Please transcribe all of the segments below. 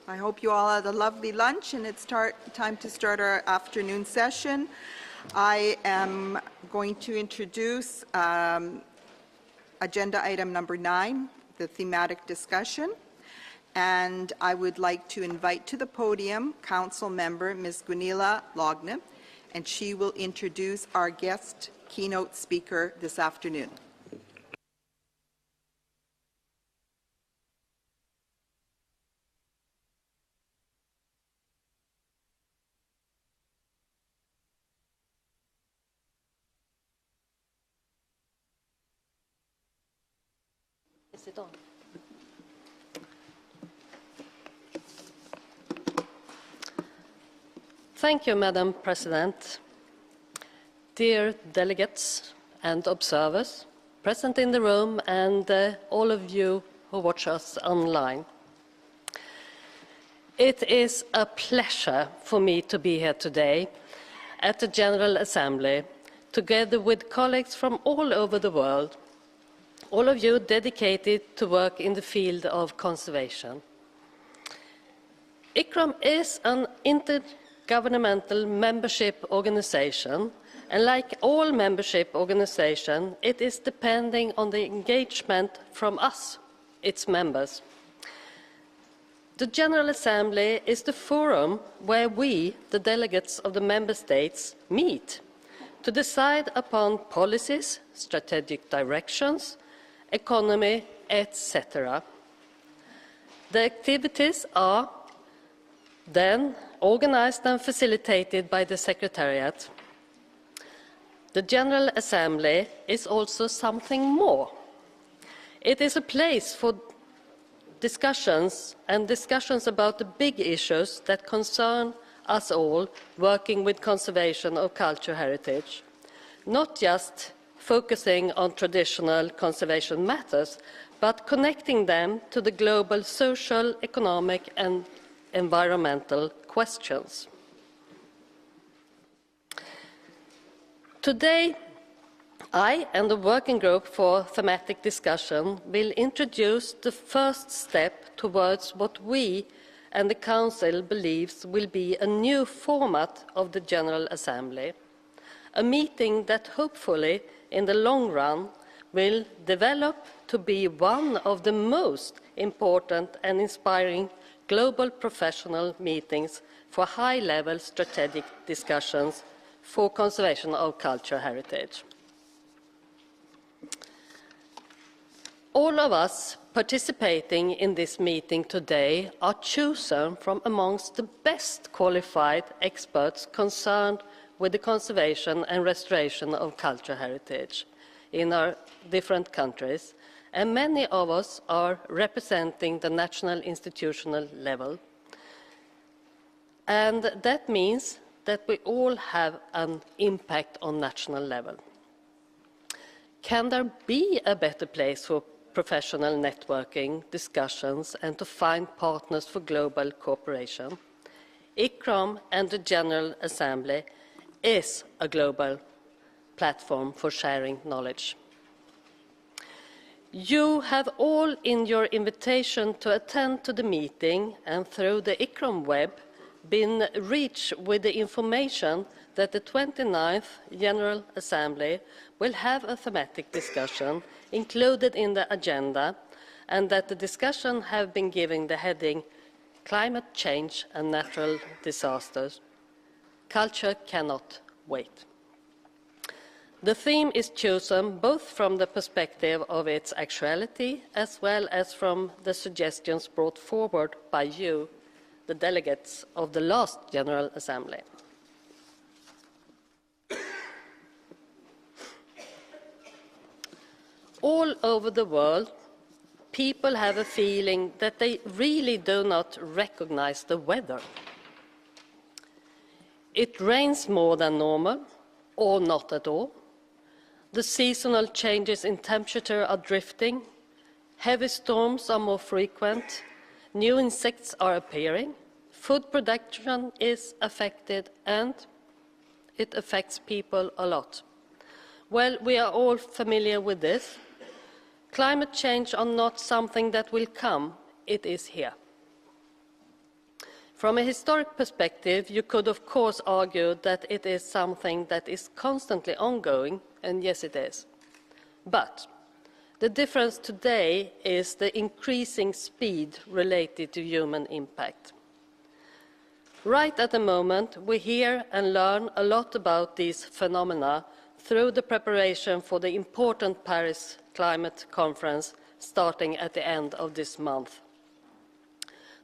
I hope you all had a lovely lunch, and it's time to start our afternoon session. I am going to introduce agenda item number 9, the thematic discussion. And I would like to invite to the podium Council Member Ms. Gunilla Logne, and she will introduce our guest keynote speaker this afternoon. Is it on? Thank you, Madam President. Dear delegates and observers present in the room and all of you who watch us online. It is a pleasure for me to be here today at the General Assembly, together with colleagues from all over the world, all of you dedicated to work in the field of conservation. ICCROM is an intergovernmental membership organization, and like all membership organizations, it is depending on the engagement from us, its members. The General Assembly is the forum where we, the delegates of the member states, meet to decide upon policies, strategic directions, economy, etc. The activities are then organized and facilitated by the Secretariat. The General Assembly is also something more. It is a place for discussions about the big issues that concern us all working with conservation of cultural heritage, not just focusing on traditional conservation matters, but connecting them to the global social, economic and environmental questions. Today, I and the Working Group for Thematic Discussion will introduce the first step towards what we and the Council believes will be a new format of the General Assembly, a meeting that hopefully in the long run will develop to be one of the most important and inspiring global professional meetings for high-level strategic discussions for conservation of cultural heritage. All of us participating in this meeting today are chosen from amongst the best qualified experts concerned with the conservation and restoration of cultural heritage in our different countries, and many of us are representing the national institutional level. And that means that we all have an impact on national level. Can there be a better place for professional networking, discussions, and to find partners for global cooperation? ICCROM and the General Assembly is a global platform for sharing knowledge. You have all in your invitation to attend to the meeting and through the ICCROM web been reached with the information that the 29th General Assembly will have a thematic discussion included in the agenda, and that the discussion have been given the heading Climate Change and Natural Disasters. Culture cannot wait. The theme is chosen both from the perspective of its actuality as well as from the suggestions brought forward by you, the delegates of the last General Assembly. All over the world, people have a feeling that they really do not recognize the weather. It rains more than normal, or not at all. The seasonal changes in temperature are drifting. Heavy storms are more frequent. New insects are appearing. Food production is affected, and it affects people a lot. Well, we are all familiar with this. Climate change is not something that will come, it is here. From a historic perspective, you could of course argue that it is something that is constantly ongoing, and yes it is. But the difference today is the increasing speed related to human impact. Right at the moment, we hear and learn a lot about these phenomena through the preparation for the important Paris Climate Conference starting at the end of this month.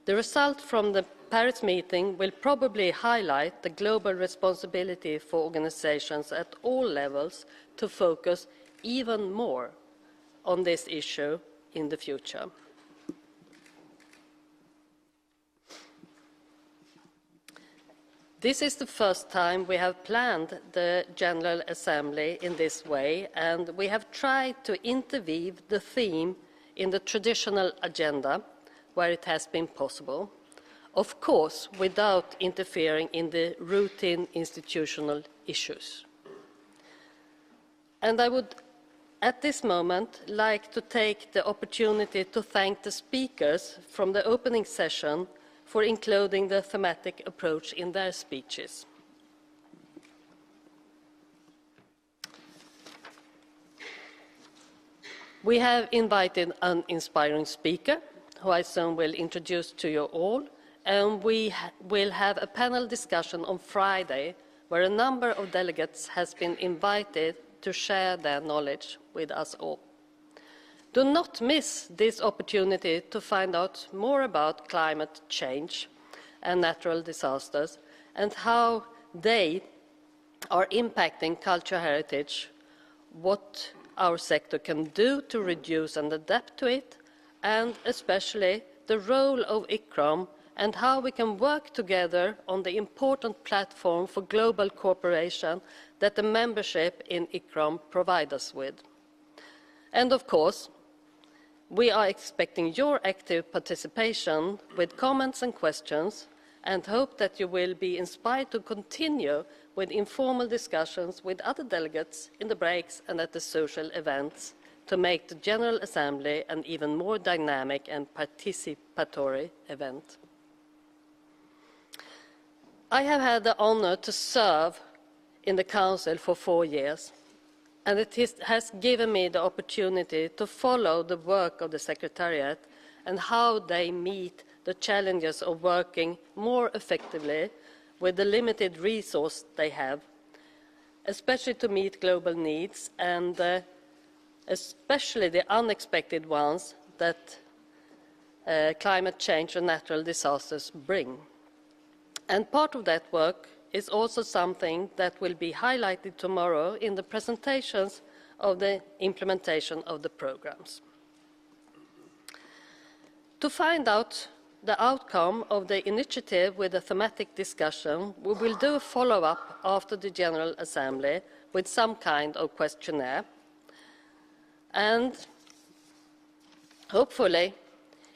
The result from the Paris meeting will probably highlight the global responsibility for organizations at all levels to focus even more on this issue in the future. This is the first time we have planned the General Assembly in this way, and we have tried to interweave the theme in the traditional agenda where it has been possible, of course without interfering in the routine institutional issues. And I would at this moment like to take the opportunity to thank the speakers from the opening session for including the thematic approach in their speeches. We have invited an inspiring speaker, who I soon will introduce to you all, and we will have a panel discussion on Friday, where a number of delegates has been invited to share their knowledge with us all. Do not miss this opportunity to find out more about climate change and natural disasters and how they are impacting cultural heritage, what our sector can do to reduce and adapt to it, and especially the role of ICCROM and how we can work together on the important platform for global cooperation that the membership in ICCROM provides us with. And of course, we are expecting your active participation with comments and questions, and hope that you will be inspired to continue with informal discussions with other delegates in the breaks and at the social events to make the General Assembly an even more dynamic and participatory event. I have had the honor to serve in the Council for 4 years, and it has given me the opportunity to follow the work of the Secretariat and how they meet the challenges of working more effectively with the limited resource they have, especially to meet global needs and especially the unexpected ones that climate change and natural disasters bring. And part of that work is also something that will be highlighted tomorrow in the presentations of the implementation of the programs. To find out the outcome of the initiative with a thematic discussion, we will do a follow-up after the General Assembly with some kind of questionnaire. And hopefully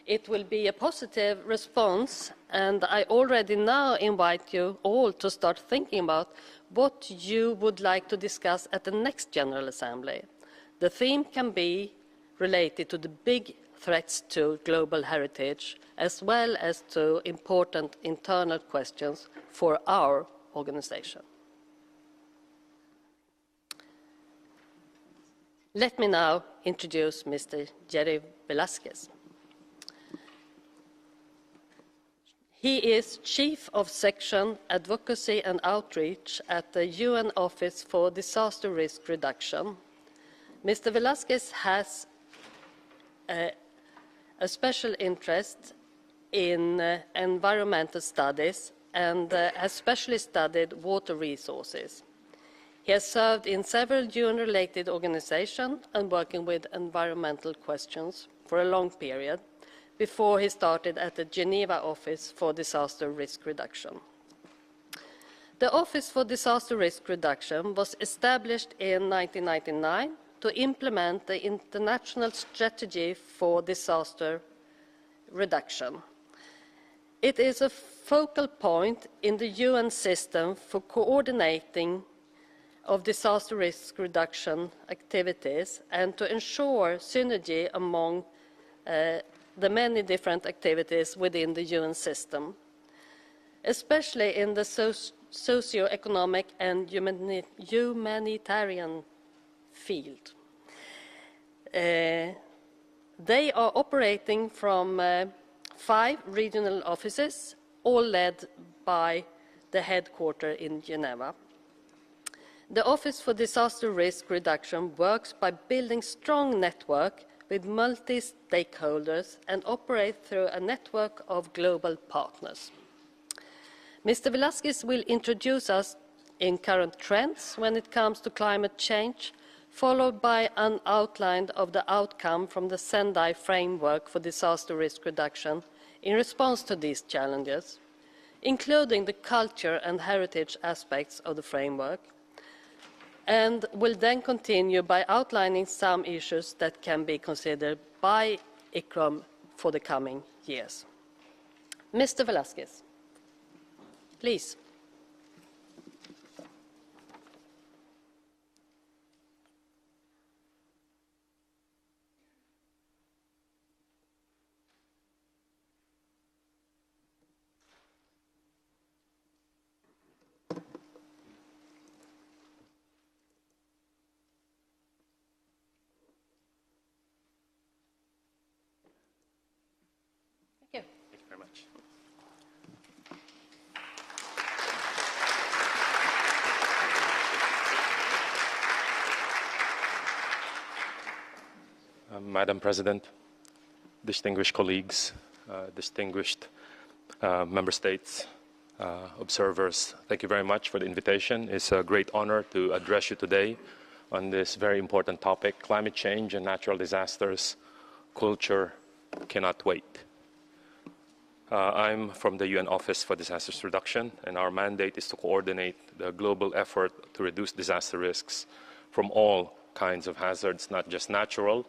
it will be a positive response, and I already now invite you all to start thinking about what you would like to discuss at the next General Assembly. The theme can be related to the big threats to global heritage, as well as to important internal questions for our organization. Let me now introduce Mr. Jerry Velasquez. He is Chief of Section Advocacy and Outreach at the UN Office for Disaster Risk Reduction. Mr. Velasquez has a special interest in environmental studies and has specially studied water resources. He has served in several UN-related organizations and working with environmental questions for a long period before he started at the Geneva Office for Disaster Risk Reduction. The Office for Disaster Risk Reduction was established in 1999 to implement the International Strategy for Disaster Reduction. It is a focal point in the UN system for coordinating of disaster risk reduction activities and to ensure synergy among the many different activities within the UN system. especially in the socio-economic and humanitarian field. They are operating from 5 regional offices, all led by the headquarters in Geneva. The Office for Disaster Risk Reduction works by building strong network with multi-stakeholders and operate through a network of global partners. Mr. Velasquez will introduce us in current trends when it comes to climate change, followed by an outline of the outcome from the Sendai framework for disaster risk reduction in response to these challenges, including the culture and heritage aspects of the framework, and will then continue by outlining some issues that can be considered by ICCROM for the coming years. Mr. Velasquez, please. Thank you. Thank you very much. Madam President, distinguished colleagues, distinguished member states, observers, thank you very much for the invitation. It's a great honor to address you today on this very important topic, climate change and natural disasters. Culture cannot wait. I'm from the UN Office for Disasters Reduction, and our mandate is to coordinate the global effort to reduce disaster risks from all kinds of hazards, not just natural.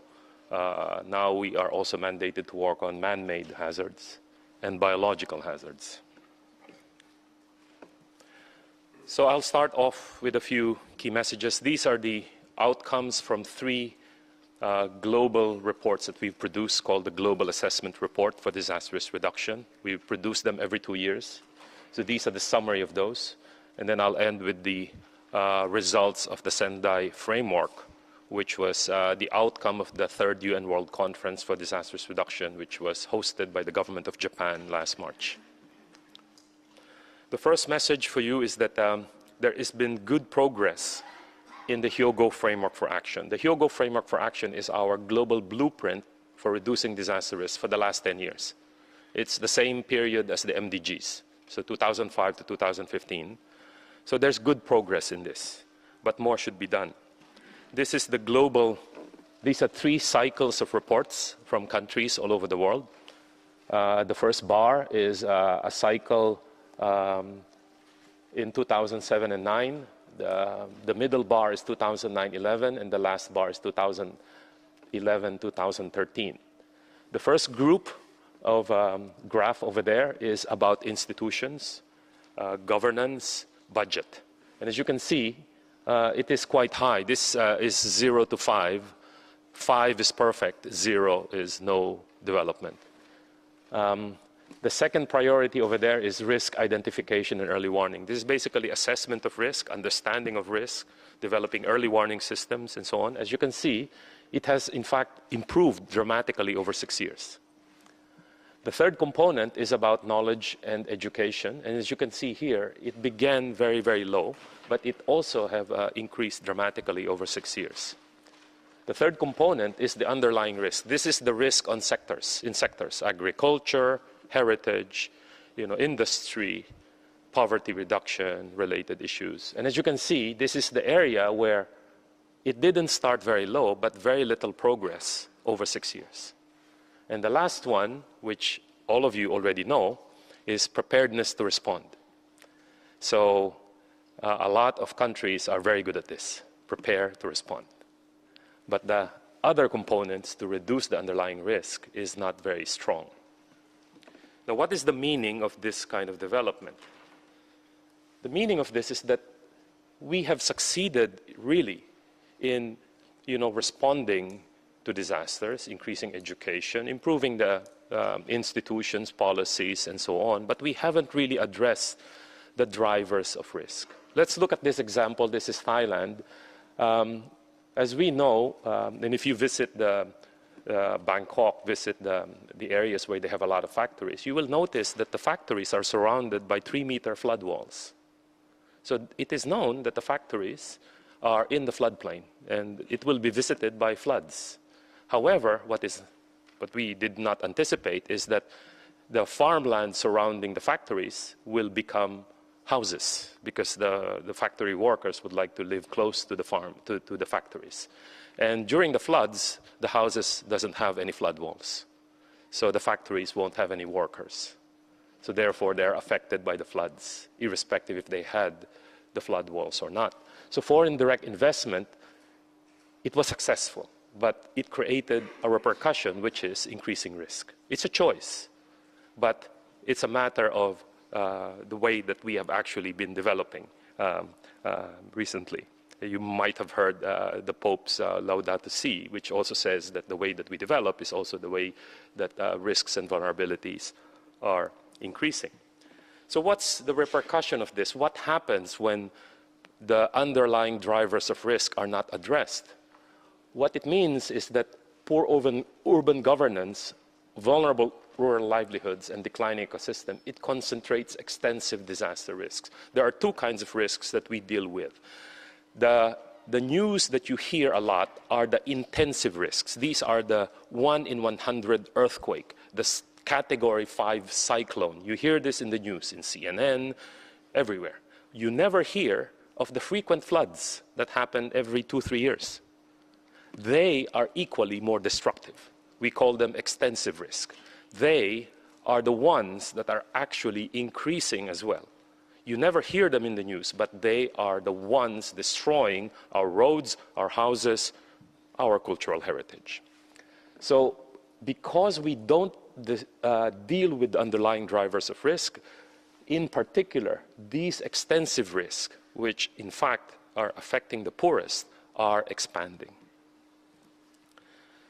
Now we are also mandated to work on man-made hazards and biological hazards. So I'll start off with a few key messages. These are the outcomes from 3 global reports that we've produced called the Global Assessment Report for Disaster Risk Reduction. We produce them every 2 years. So these are the summary of those. And then I'll end with the results of the Sendai framework, which was the outcome of the 3rd UN World Conference for Disaster Risk Reduction, which was hosted by the government of Japan last March. The first message for you is that there has been good progress in the Hyogo Framework for Action. The Hyogo Framework for Action is our global blueprint for reducing disaster risk for the last 10 years. It's the same period as the MDGs, so 2005 to 2015. So there's good progress in this, but more should be done. This is the global, these are 3 cycles of reports from countries all over the world. The first bar is a cycle in 2007 and 9. The middle bar is 2009-11, and the last bar is 2011-2013. The first group of graph over there is about institutions, governance, budget. And as you can see, it is quite high. This is 0 to 5. 5 is perfect. 0 is no development. The second priority over there is risk identification and early warning. This is basically assessment of risk, understanding of risk, developing early warning systems, and so on. As you can see, it has, in fact, improved dramatically over 6 years. The third component is about knowledge and education. And as you can see here, it began very, very low, but it also have increased dramatically over 6 years. The third component is the underlying risk. This is the risk on sectors, agriculture, heritage, industry, poverty reduction, related issues. And as you can see, this is the area where it didn't start very low, but very little progress over 6 years. And the last one, which all of you already know, is preparedness to respond. So a lot of countries are very good at this, prepare to respond. But the other components to reduce the underlying risk is not very strong. Now, what is the meaning of this kind of development? The meaning of this is that we have succeeded really in responding to disasters, increasing education, improving the institutions, policies, and so on, but we haven't really addressed the drivers of risk. Let's look at this example. This is Thailand. As we know, and if you visit Bangkok, visit the areas where they have a lot of factories, you will notice that the factories are surrounded by 3-meter flood walls. So it is known that the factories are in the floodplain, and it will be visited by floods. However, what we did not anticipate is that the farmland surrounding the factories will become houses, because the factory workers would like to live close to the farm, to the factories. And during the floods, the houses doesn't have any flood walls. So the factories won't have any workers. So therefore, they're affected by the floods, irrespective if they had the flood walls or not. So foreign direct investment, it was successful, but it created a repercussion, which is increasing risk. It's a choice, but it's a matter of the way that we have actually been developing recently. You might have heard the Pope's Laudato Si, which also says that the way that we develop is also the way that risks and vulnerabilities are increasing. So what's the repercussion of this? What happens when the underlying drivers of risk are not addressed? What it means is that poor urban governance, vulnerable rural livelihoods, and declining ecosystem, it concentrates extensive disaster risks. There are two kinds of risks that we deal with. The news that you hear a lot are the intensive risks. These are the 1 in 100 earthquake, the Category 5 cyclone. You hear this in the news, in CNN, everywhere. You never hear of the frequent floods that happen every 2-3 years. They are equally more destructive. We call them extensive risk. They are the ones that are actually increasing as well. You never hear them in the news, but they are the ones destroying our roads, our houses, our cultural heritage. So because we don't deal with the underlying drivers of risk, in particular, these extensive risks, which in fact are affecting the poorest, are expanding.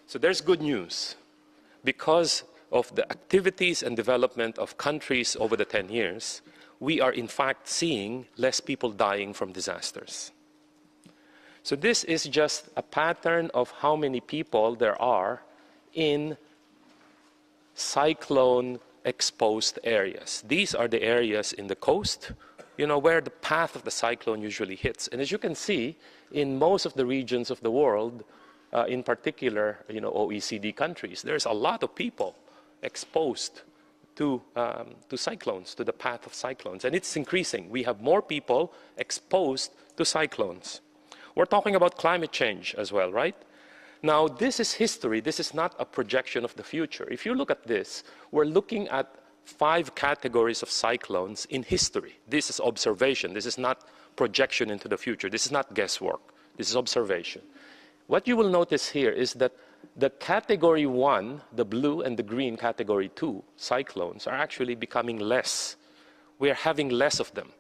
So there's good news. Because of the activities and development of countries over the 10 years, we are in fact seeing less people dying from disasters. So this is just a pattern of how many people there are in cyclone-exposed areas. These are the areas in the coast, where the path of the cyclone usually hits. And as you can see, in most of the regions of the world, in particular, OECD countries, there's a lot of people exposed to cyclones, to the path of cyclones. And it's increasing. We have more people exposed to cyclones. We're talking about climate change as well, right? Now, this is history. This is not a projection of the future. If you look at this, we're looking at 5 categories of cyclones in history. This is observation. This is not projection into the future. This is not guesswork. This is observation. What you will notice here is that the category 1, the blue, and the green category 2 cyclones are actually becoming less. We're having less of them.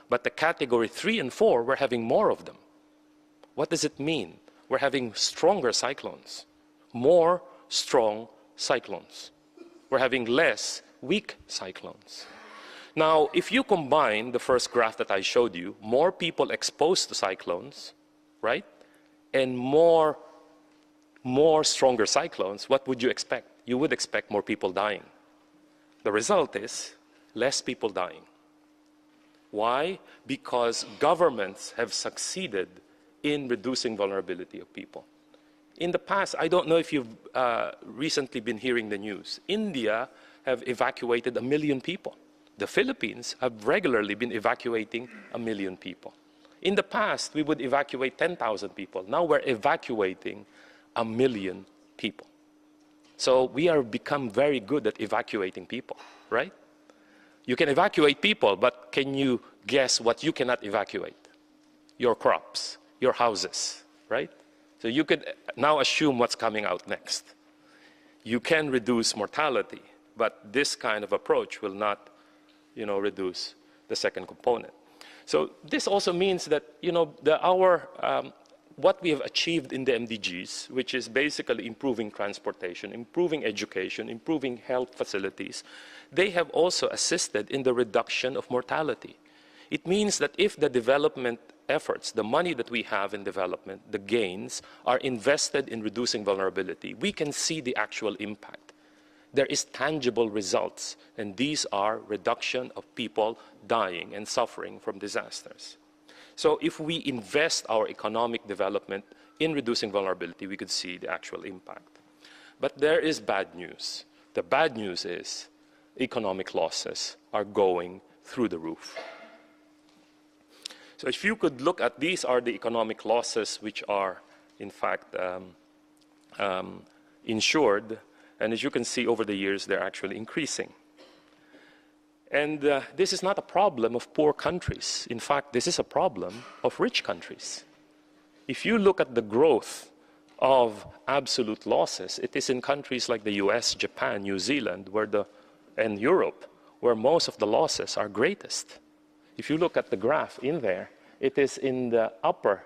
But the category 3 and 4, we're having more of them. What does it mean? We're having stronger cyclones, more strong cyclones. We're having less weak cyclones. Now, if you combine the first graph that I showed you, more people exposed to cyclones, right? And more stronger cyclones, what would you expect? You would expect more people dying. The result is less people dying. Why? Because governments have succeeded in reducing vulnerability of people. In the past, I don't know if you've recently been hearing the news. India have evacuated 1 million people. The Philippines have regularly been evacuating 1 million people. In the past, we would evacuate 10,000 people. Now we're evacuating 1 million people. So we are become very good at evacuating people, right? You can evacuate people, but can you guess what you cannot evacuate? Your crops, your houses, right? So you could now assume what's coming out next. You can reduce mortality, but this kind of approach will not, reduce the second component. So this also means that, what we have achieved in the MDGs, which is basically improving transportation, improving education, improving health facilities, they have also assisted in the reduction of mortality. It means that if the development efforts, the money that we have in development, the gains, are invested in reducing vulnerability, we can see the actual impact. There is tangible results, and these are reduction of people dying and suffering from disasters. So if we invest our economic development in reducing vulnerability, we could see the actual impact. But there is bad news. The bad news is economic losses are going through the roof. So if you could look at, these are the economic losses which are, in fact, insured. And as you can see over the years, they're actually increasing. And this is not a problem of poor countries. In fact, this is a problem of rich countries. If you look at the growth of absolute losses, it is in countries like the US, Japan, New Zealand, and Europe, where most of the losses are greatest. If you look at the graph in there, it is in the upper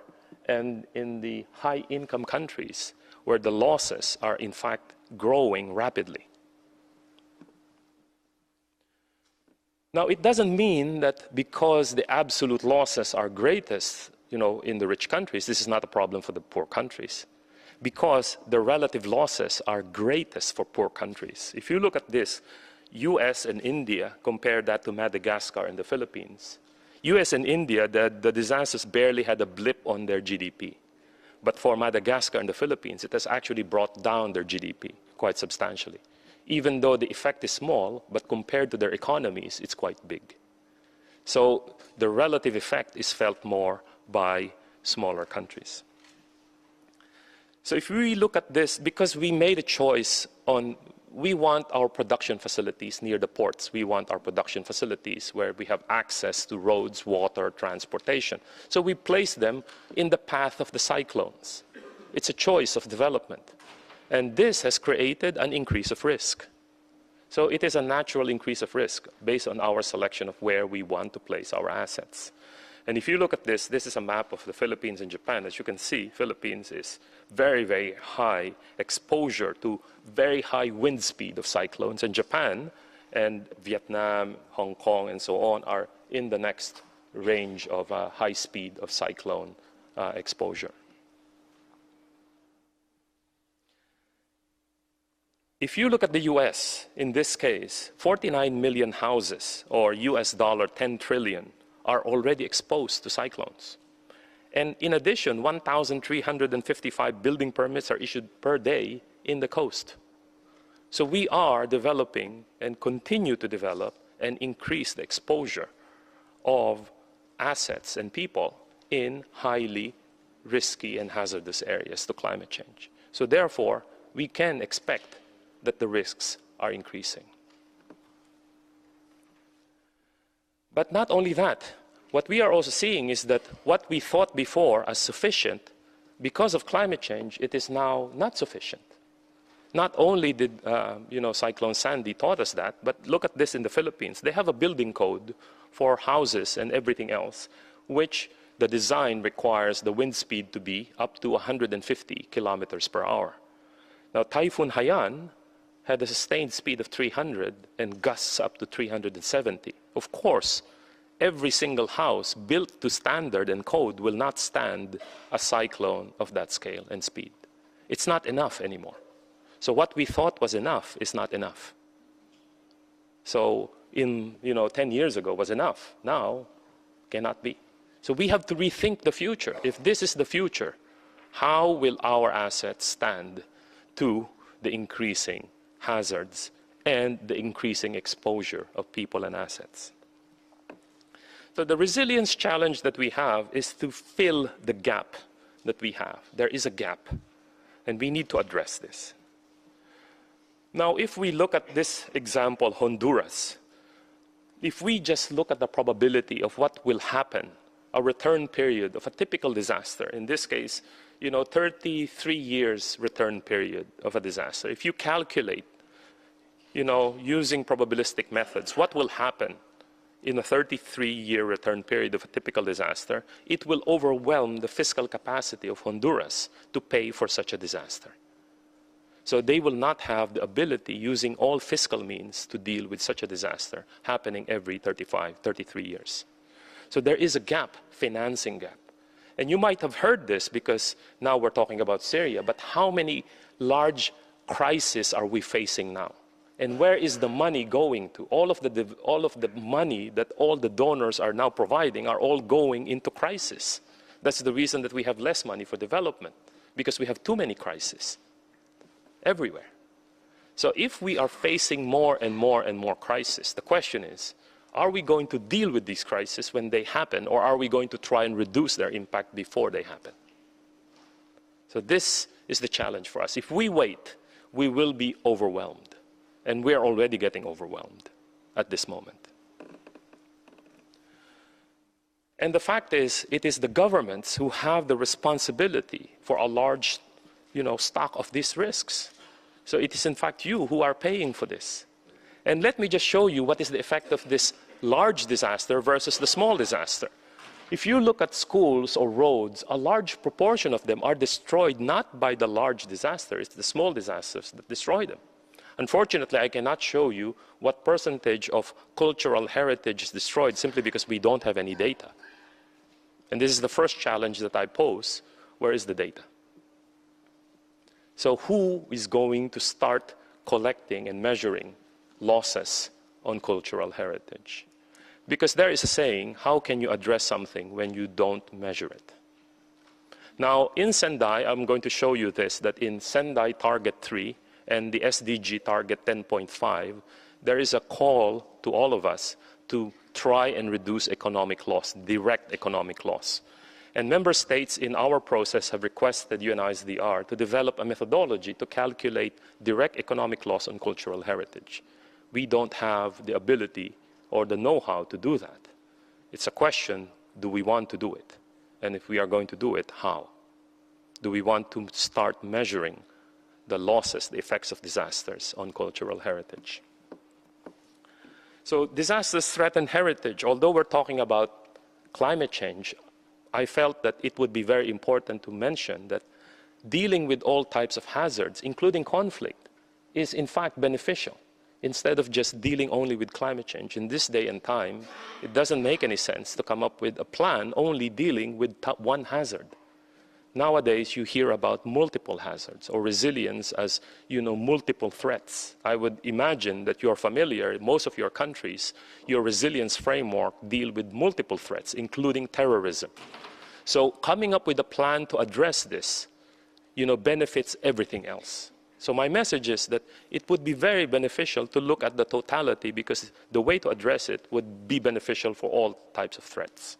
and in the high-income countries where the losses are, in fact, growing rapidly. Now, it doesn't mean that because the absolute losses are greatest, in the rich countries, this is not a problem for the poor countries, because the relative losses are greatest for poor countries. If you look at this, US and India, compare that to Madagascar and the Philippines. US and India, the disasters barely had a blip on their GDP. But for Madagascar and the Philippines, it has actually brought down their GDP quite substantially. Even though the effect is small, but compared to their economies, it's quite big. So the relative effect is felt more by smaller countries. So if we look at this, because we made a choice on, we want our production facilities near the ports. We want our production facilities where we have access to roads, water, transportation. So we place them in the path of the cyclones. It's a choice of development. And this has created an increase of risk. So it is a natural increase of risk based on our selection of where we want to place our assets. And if you look at this, this is a map of the Philippines and Japan. As you can see, Philippines is very, very high exposure to very high wind speed of cyclones. And Japan and Vietnam, Hong Kong, and so on are in the next range of high speed of cyclone exposure. If you look at the US, in this case, 49 million houses, or US $10 trillion, are already exposed to cyclones. And in addition, 1,355 building permits are issued per day in the coast. So we are developing and continue to develop and increase the exposure of assets and people in highly risky and hazardous areas to climate change. So therefore, we can expect that the risks are increasing. But not only that, what we are also seeing is that what we thought before as sufficient, because of climate change, it is now not sufficient. Not only did Cyclone Sandy taught us that, but look at this in the Philippines. They have a building code for houses and everything else, which the design requires the wind speed to be up to 150 kilometers per hour. Now, Typhoon Haiyan had a sustained speed of 300 and gusts up to 370. Of course, every single house built to standard and code will not stand a cyclone of that scale and speed. It's not enough anymore. So what we thought was enough is not enough. So 10 years ago was enough. Now, cannot be. So we have to rethink the future. If this is the future, how will our assets stand to the increasing hazards and the increasing exposure of people and assets? So the resilience challenge that we have is to fill the gap that we have. There is a gap, and we need to address this. Now, if we look at this example, Honduras, if we just look at the probability of what will happen, a return period of a typical disaster, in this case, 33 years return period of a disaster. If you calculate, using probabilistic methods, what will happen in a 33-year return period of a typical disaster, it will overwhelm the fiscal capacity of Honduras to pay for such a disaster. So they will not have the ability, using all fiscal means, to deal with such a disaster happening every 33 years. So there is a gap, financing gap. And you might have heard this because now we're talking about Syria, but how many large crises are we facing now? And where is the money going to? All of the money that all the donors are now providing are all going into crisis. That's the reason that we have less money for development, because we have too many crises everywhere. So if we are facing more and more and more crises, the question is, are we going to deal with these crises when they happen, or are we going to try and reduce their impact before they happen? So this is the challenge for us. If we wait, we will be overwhelmed. And we are already getting overwhelmed at this moment. And the fact is, it is the governments who have the responsibility for a large, stock of these risks. So it is in fact you who are paying for this. And let me just show you what is the effect of this large disaster versus the small disaster. If you look at schools or roads, a large proportion of them are destroyed not by the large disaster, it's the small disasters that destroy them. Unfortunately, I cannot show you what percentage of cultural heritage is destroyed simply because we don't have any data. And this is the first challenge that I pose. Where is the data? So who is going to start collecting and measuring losses on cultural heritage? Because there is a saying, how can you address something when you don't measure it? Now, in Sendai, I'm going to show you this, that in Sendai Target 3, and the SDG target 10.5, there is a call to all of us to try and reduce economic loss, direct economic loss. And member states in our process have requested UNISDR to develop a methodology to calculate direct economic loss on cultural heritage. We don't have the ability or the know-how to do that. It's a question, do we want to do it? And if we are going to do it, how? Do we want to start measuring the losses, the effects of disasters on cultural heritage? So disasters threaten heritage. Although we're talking about climate change, I felt that it would be very important to mention that dealing with all types of hazards, including conflict, is in fact beneficial. Instead of just dealing only with climate change, in this day and time, it doesn't make any sense to come up with a plan only dealing with one hazard. Nowadays, you hear about multiple hazards or resilience as, multiple threats. I would imagine that you're familiar, in most of your countries, your resilience framework deal with multiple threats, including terrorism. So coming up with a plan to address this, benefits everything else. So my message is that it would be very beneficial to look at the totality, because the way to address it would be beneficial for all types of threats.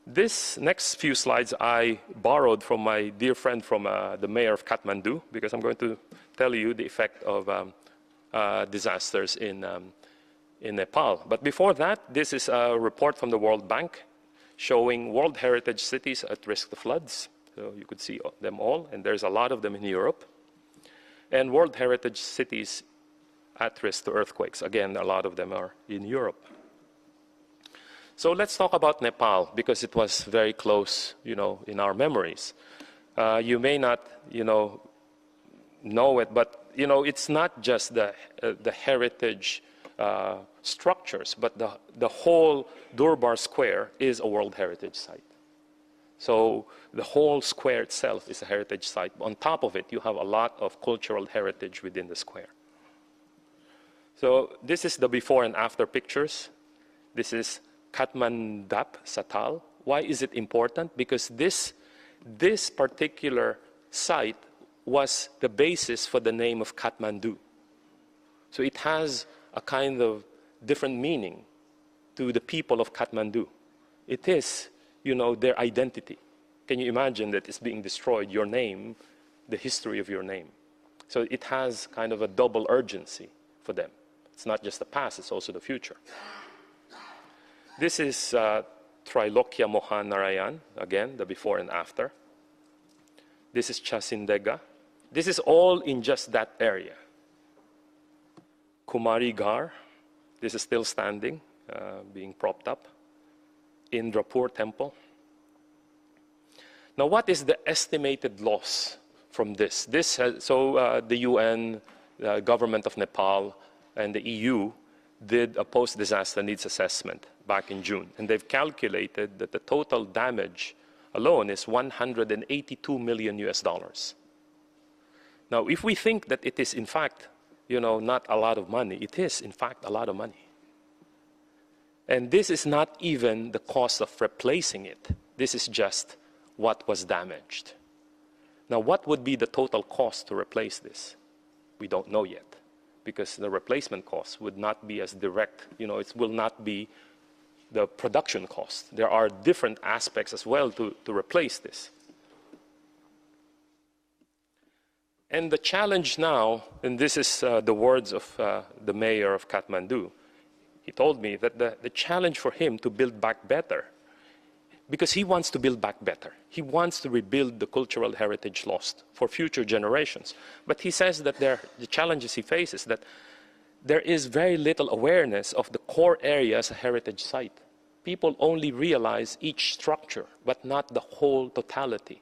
This next few slides I borrowed from my dear friend from the mayor of Kathmandu, because I'm going to tell you the effect of disasters in Nepal. But before that, this is a report from the World Bank showing World Heritage cities at risk of floods. So you could see them all, and there's a lot of them in Europe. And World Heritage cities at risk to earthquakes. Again, a lot of them are in Europe. So let's talk about Nepal, because it was very close, in our memories. You may not, know it, but, it's not just the heritage structures, but the whole Durbar Square is a World Heritage Site. So the whole square itself is a heritage site. On top of it, you have a lot of cultural heritage within the square. So this is the before and after pictures. This is Kathmandu Satal. Why is it important? Because this particular site was the basis for the name of Kathmandu. So it has a kind of different meaning to the people of Kathmandu. It is, their identity. Can you imagine that it's being destroyed, your name, the history of your name? So it has kind of a double urgency for them. It's not just the past, it's also the future. This is Trilokya Mohan Narayan, again, the before and after. This is Chasindega. This is all in just that area. Kumari Ghar, this is still standing. being propped up. Indrapur Temple. Now, what is the estimated loss from this? The UN, the government of Nepal, and the EU did a post-disaster needs assessment back in June, and they've calculated that the total damage alone is $182 million US. Now, if we think that it is in fact, not a lot of money, it is in fact a lot of money. And this is not even the cost of replacing it. This is just what was damaged. Now, what would be the total cost to replace this? We don't know yet, because the replacement cost would not be as direct, it will not be the production cost. There are different aspects as well to replace this. And the challenge now, and this is the words of the mayor of Kathmandu, he told me that the challenge for him to build back better, because he wants to build back better. He wants to rebuild the cultural heritage lost for future generations. But he says that the challenges he faces, that there is very little awareness of the core area as a heritage site. People only realize each structure, but not the whole totality.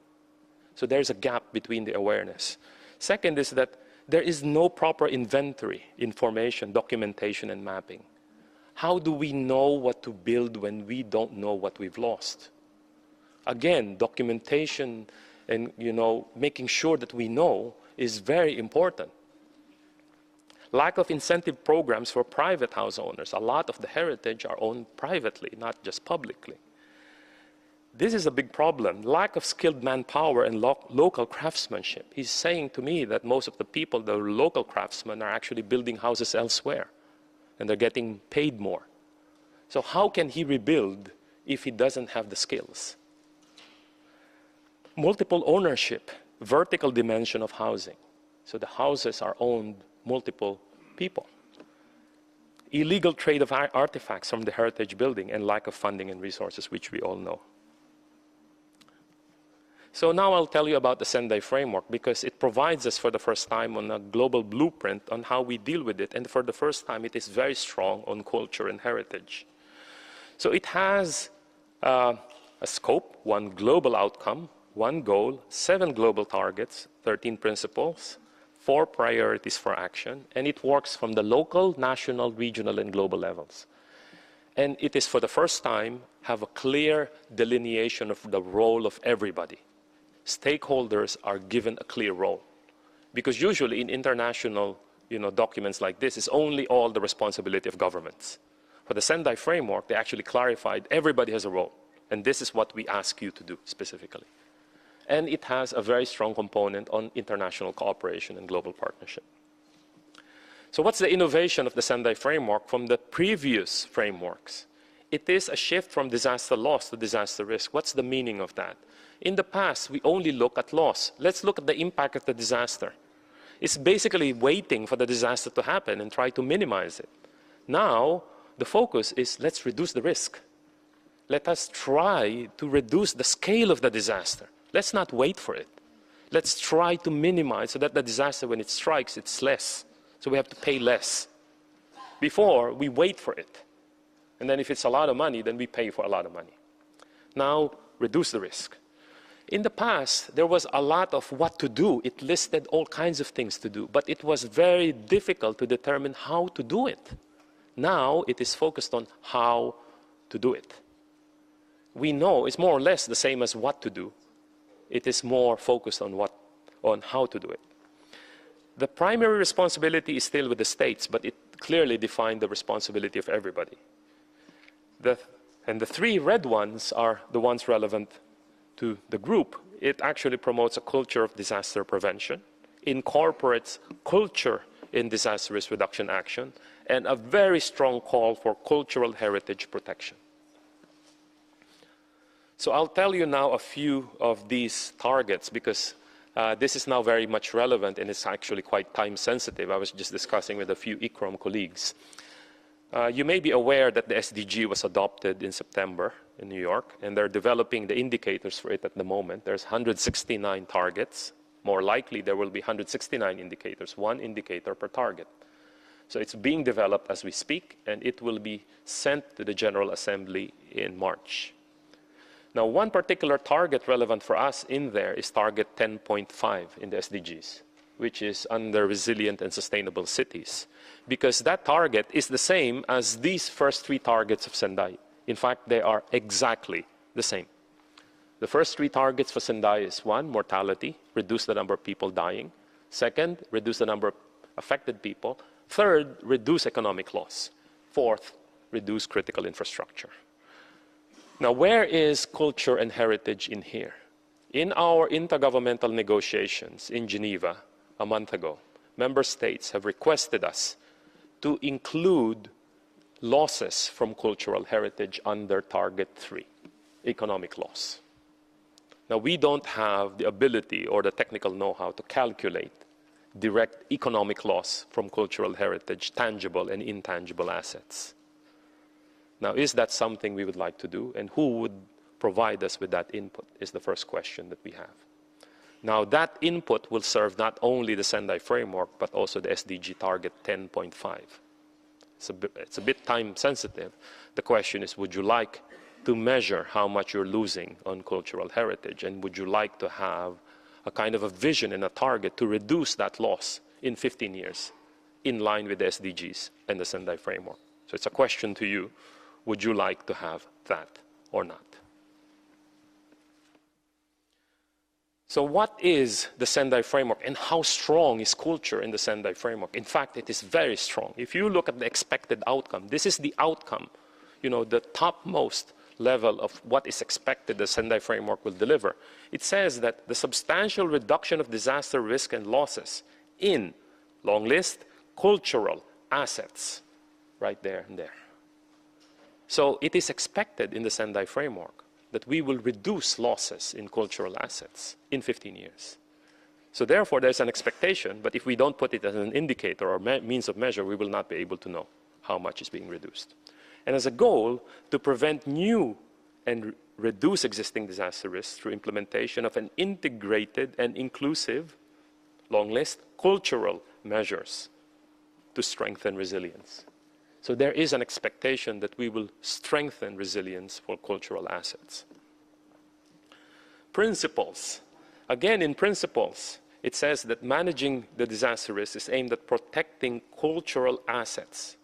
So there's a gap between the awareness. Second is that there is no proper inventory, information, documentation, and mapping. How do we know what to build when we don't know what we've lost? Again, documentation and making sure that we know is very important. Lack of incentive programs for private house owners. A lot of the heritage are owned privately, not just publicly. This is a big problem. Lack of skilled manpower and local craftsmanship. He's saying to me that most of the people, the local craftsmen, are actually building houses elsewhere, and they're getting paid more. So how can he rebuild if he doesn't have the skills? Multiple ownership, vertical dimension of housing. So the houses are owned multiple people. Illegal trade of artifacts from the heritage building, and lack of funding and resources, which we all know. So now I'll tell you about the Sendai framework, because it provides us for the first time on a global blueprint on how we deal with it. And for the first time, it is very strong on culture and heritage. So it has a scope, one global outcome, one goal, 7 global targets, 13 principles, 4 priorities for action, and it works from the local, national, regional, and global levels. And it is for the first time have a clear delineation of the role of everybody. Stakeholders are given a clear role, because usually in international documents like this, it's only all the responsibility of governments. For the Sendai framework, they actually clarified everybody has a role, and this is what we ask you to do specifically. And it has a very strong component on international cooperation and global partnership. So what's the innovation of the Sendai framework from the previous frameworks? It is a shift from disaster loss to disaster risk. What's the meaning of that? In the past, we only look at loss. Let's look at the impact of the disaster. It's basically waiting for the disaster to happen and try to minimize it. Now, the focus is let's reduce the risk. Let us try to reduce the scale of the disaster. Let's not wait for it. Let's try to minimize so that the disaster, when it strikes, it's less. So we have to pay less. Before, we wait for it. And then if it's a lot of money, then we pay for a lot of money. Now, reduce the risk. In the past, there was a lot of what to do. It listed all kinds of things to do, but it was very difficult to determine how to do it. Now, it is focused on how to do it. We know it's more or less the same as what to do. It is more focused on how to do it. The primary responsibility is still with the states, but it clearly defined the responsibility of everybody. And the 3 red ones are the ones relevant to the group. It actually promotes a culture of disaster prevention, incorporates culture in disaster risk reduction action, and a very strong call for cultural heritage protection. So I'll tell you now a few of these targets, because this is now very much relevant and it's actually quite time sensitive. I was just discussing with a few ICCROM colleagues. You may be aware that the SDG was adopted in September in New York, and they're developing the indicators for it at the moment. There's 169 targets. More likely, there will be 169 indicators, 1 indicator per target. So it's being developed as we speak, and it will be sent to the General Assembly in March. Now, one particular target relevant for us in there is target 10.5 in the SDGs, which is under resilient and sustainable cities, because that target is the same as these first three targets of Sendai. In fact, they are exactly the same. The first three targets for Sendai is one, mortality, reduce the number of people dying. Second, reduce the number of affected people. Third, reduce economic loss. Fourth, reduce critical infrastructure. Now, where is culture and heritage in here? In our intergovernmental negotiations in Geneva a month ago, member states have requested us to include losses from cultural heritage under Target 3, economic loss. Now, we don't have the ability or the technical know-how to calculate direct economic loss from cultural heritage, tangible and intangible assets. Now, is that something we would like to do? And who would provide us with that input is the first question that we have. Now, that input will serve not only the Sendai framework, but also the SDG target 10.5. It's a bit time sensitive. The question is, would you like to measure how much you're losing on cultural heritage? And would you like to have a kind of a vision and a target to reduce that loss in 15 years in line with the SDGs and the Sendai framework? So it's a question to you. Would you like to have that or not? So what is the Sendai framework and how strong is culture in the Sendai framework? In fact, it is very strong. If you look at the expected outcome, this is the outcome, the topmost level of what is expected the Sendai framework will deliver. It says that the substantial reduction of disaster risk and losses in, long list, cultural assets, right there and there. So it is expected in the Sendai framework that we will reduce losses in cultural assets in 15 years. So therefore, there's an expectation, but if we don't put it as an indicator or means of measure, we will not be able to know how much is being reduced. And as a goal, to prevent new and reduce existing disaster risks through implementation of an integrated and inclusive, long list, cultural measures to strengthen resilience. So there is an expectation that we will strengthen resilience for cultural assets. Principles. Again, in principles, it says that managing the disaster risk is aimed at protecting cultural assets,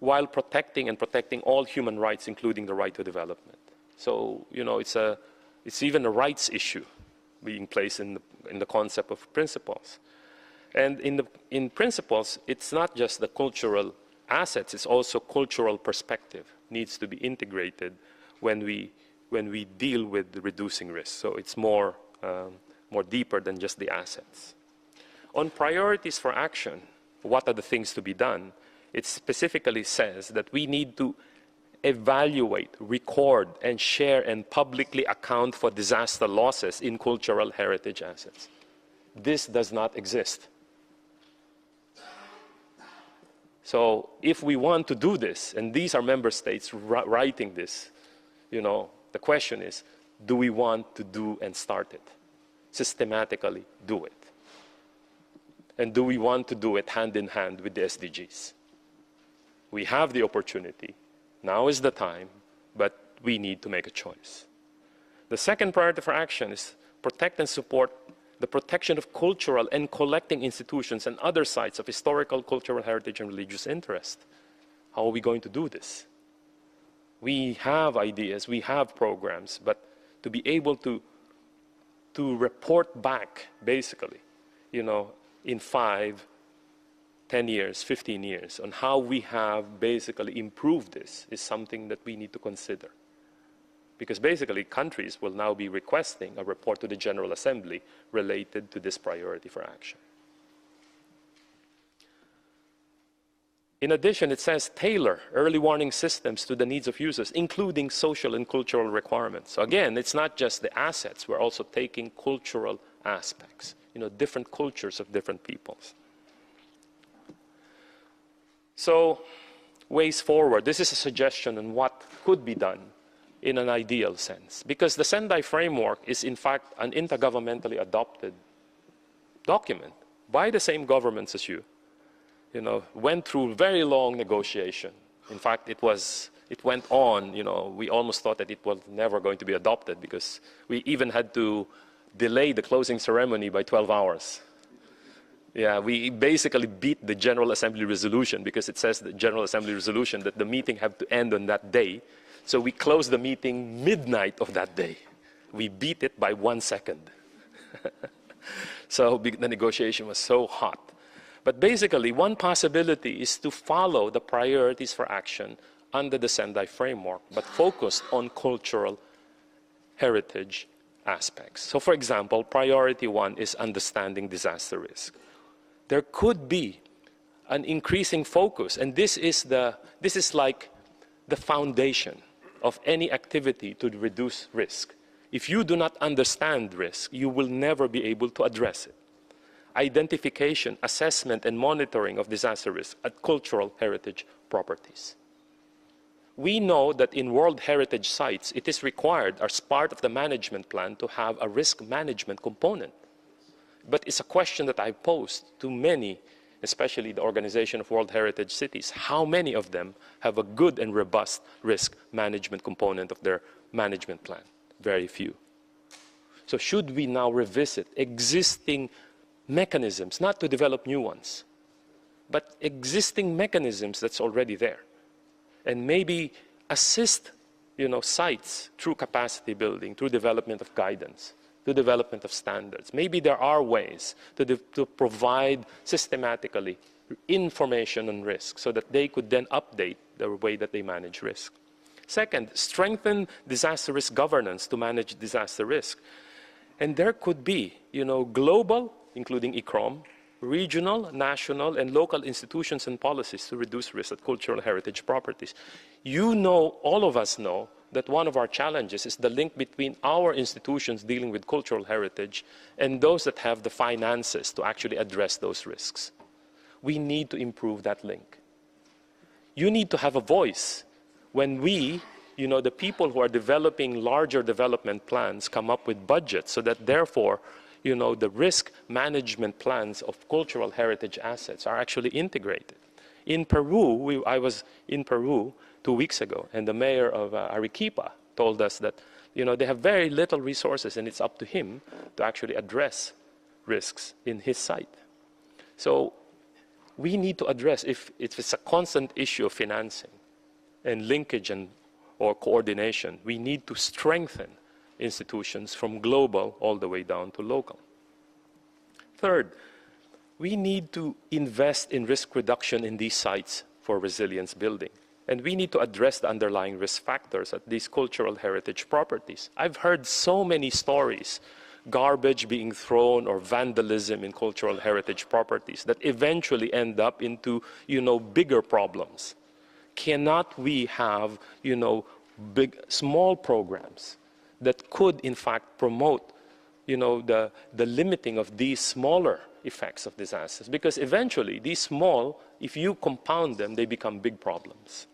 while protecting all human rights, including the right to development. So, it's even a rights issue being placed in the concept of principles. And in principles, it's not just the cultural assets, it's also cultural perspective needs to be integrated when we deal with the reducing risk. So it's more deeper than just the assets. On priorities for action, what are the things to be done? It specifically says that we need to evaluate, record, and share and publicly account for disaster losses in cultural heritage assets. This does not exist. So if we want to do this, and these are member states writing this, the question is, do we want to do and start it? Systematically do it. And do we want to do it hand in hand with the SDGs? We have the opportunity. Now is the time, but we need to make a choice. The second priority for action is protect and support the protection of cultural and collecting institutions and other sites of historical, cultural heritage, and religious interest. How are we going to do this? We have ideas, we have programs, but to be able to report back, basically, in 5, 10 years, 15 years, on how we have basically improved this is something that we need to consider. Because basically, countries will now be requesting a report to the General Assembly related to this priority for action. In addition, it says tailor early warning systems to the needs of users, including social and cultural requirements. So again, it's not just the assets, we're also taking cultural aspects, different cultures of different peoples. So, ways forward. This is a suggestion on what could be done in an ideal sense. Because the Sendai framework is in fact an intergovernmentally adopted document by the same governments as you, went through very long negotiation. In fact, it went on, we almost thought that it was never going to be adopted because we even had to delay the closing ceremony by 12 hours. Yeah, we basically beat the General Assembly resolution because it says the General Assembly resolution that the meeting had to end on that day. So we closed the meeting midnight of that day. We beat it by 1 second. So the negotiation was so hot. But basically, one possibility is to follow the priorities for action under the Sendai framework, but focused on cultural heritage aspects. So for example, priority 1 is understanding disaster risk. There could be an increasing focus, and this is like the foundation of any activity to reduce risk. If you do not understand risk, you will never be able to address it. Identification, assessment, and monitoring of disaster risk at cultural heritage properties. We know that in World Heritage sites, it is required as part of the management plan to have a risk management component. But it's a question that I posed to many, especially the Organization of World Heritage Cities. How many of them have a good and robust risk management component of their management plan? Very few. So should we now revisit existing mechanisms, not to develop new ones, but existing mechanisms that's already there, and maybe assist sites through capacity building, through development of guidance, through development of standards. Maybe there are ways to provide systematically information on risk so that they could then update the way that they manage risk. Second, strengthen disaster risk governance to manage disaster risk. And there could be, global, including ICCROM, regional, national, and local institutions and policies to reduce risk at cultural heritage properties. All of us know that one of our challenges is the link between our institutions dealing with cultural heritage and those that have the finances to actually address those risks. We need to improve that link. You need to have a voice when we, the people who are developing larger development plans come up with budgets so that therefore the risk management plans of cultural heritage assets are actually integrated. In Peru, I was in Peru 2 weeks ago, and the mayor of Arequipa told us that they have very little resources, and it's up to him to actually address risks in his site. So we need to address, if it's a constant issue of financing and linkage or coordination, we need to strengthen institutions from global all the way down to local. Third, we need to invest in risk reduction in these sites for resilience building. And we need to address the underlying risk factors at these cultural heritage properties. I've heard so many stories, garbage being thrown or vandalism in cultural heritage properties that eventually end up into, bigger problems. Cannot we have, small programs that could, in fact, promote, the limiting of these smaller effects of disasters? Because eventually, these small, if you compound them, they become big problems.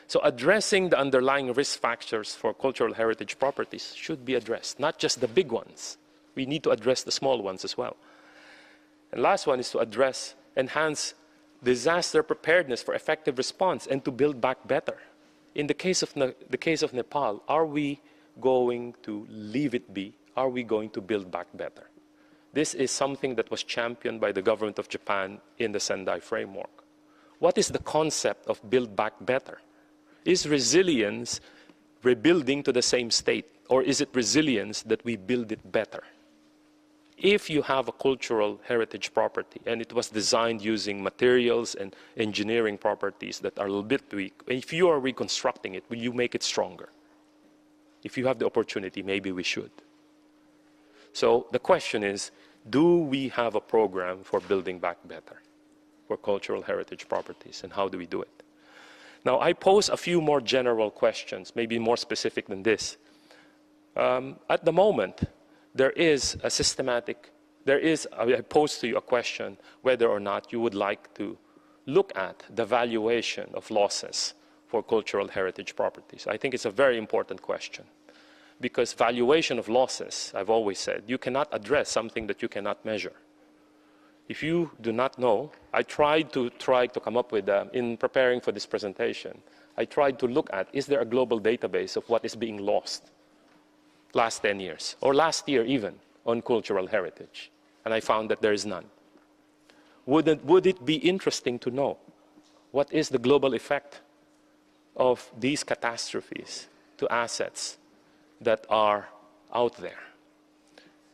So addressing the underlying risk factors for cultural heritage properties should be addressed, not just the big ones. We need to address the small ones as well. And last one is to enhance disaster preparedness for effective response and to build back better. In the case of Nepal, are we going to leave it be? Are we going to build back better? This is something that was championed by the government of Japan in the Sendai framework. What is the concept of build back better? Is resilience rebuilding to the same state, or is it resilience that we build it better? If you have a cultural heritage property and it was designed using materials and engineering properties that are a little bit weak, if you are reconstructing it, will you make it stronger? If you have the opportunity, maybe we should. So the question is, do we have a program for building back better for cultural heritage properties, and how do we do it? Now, I pose a few more general questions, maybe more specific than this. At the moment, I pose to you a question whether or not you would like to look at the valuation of losses for cultural heritage properties. I think it's a very important question, because valuation of losses, I've always said, you cannot address something that you cannot measure. If you do not know, I tried to come up with, in preparing for this presentation, I tried to look at, is there a global database of what is being lost last 10 years, or last year even, on cultural heritage? And I found that there is none. Would it be interesting to know what is the global effect of these catastrophes to assets that are out there?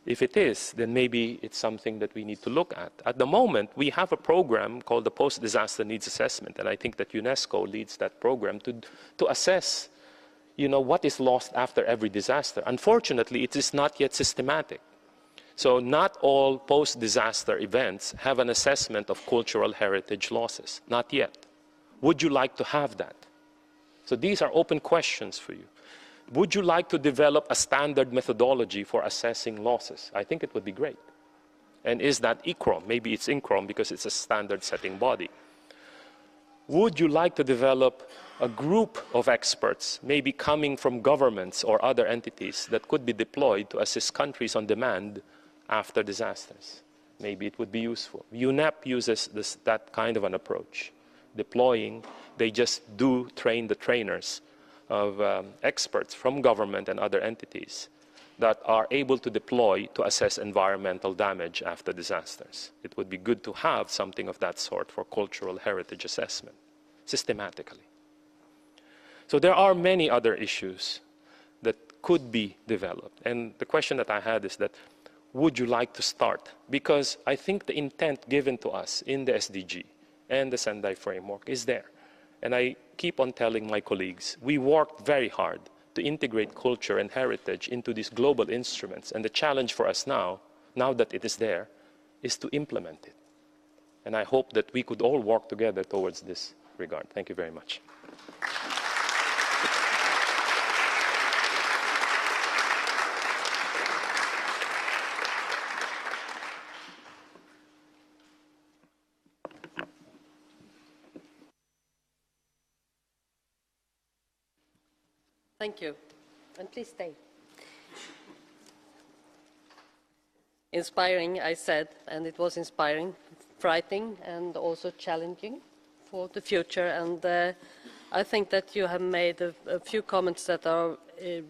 If it is, then maybe it's something that we need to look at. At the moment, we have a program called the Post-Disaster Needs Assessment, and I think that UNESCO leads that program to assess, what is lost after every disaster. Unfortunately, it is not yet systematic. So not all post-disaster events have an assessment of cultural heritage losses, not yet. Would you like to have that? So these are open questions for you. Would you like to develop a standard methodology for assessing losses? I think it would be great. And is that ICCROM? Maybe it's ICCROM because it's a standard setting body. Would you like to develop a group of experts, maybe coming from governments or other entities, that could be deployed to assist countries on demand after disasters? Maybe it would be useful. UNEP uses that kind of an approach. Deploying, they just train the trainers of experts from government and other entities that are able to deploy to assess environmental damage after disasters. It would be good to have something of that sort for cultural heritage assessment, systematically. So there are many other issues that could be developed. And the question that I had is that, would you like to start? Because I think the intent given to us in the SDG and the Sendai framework is there. And I keep on telling my colleagues, we worked very hard to integrate culture and heritage into these global instruments. And the challenge for us now that it is there, is to implement it. And I hope that we could all work together towards this regard. Thank you very much. Thank you. And please stay. Inspiring, I said, and it was inspiring, frightening, and also challenging for the future. And I think that you have made a few comments that are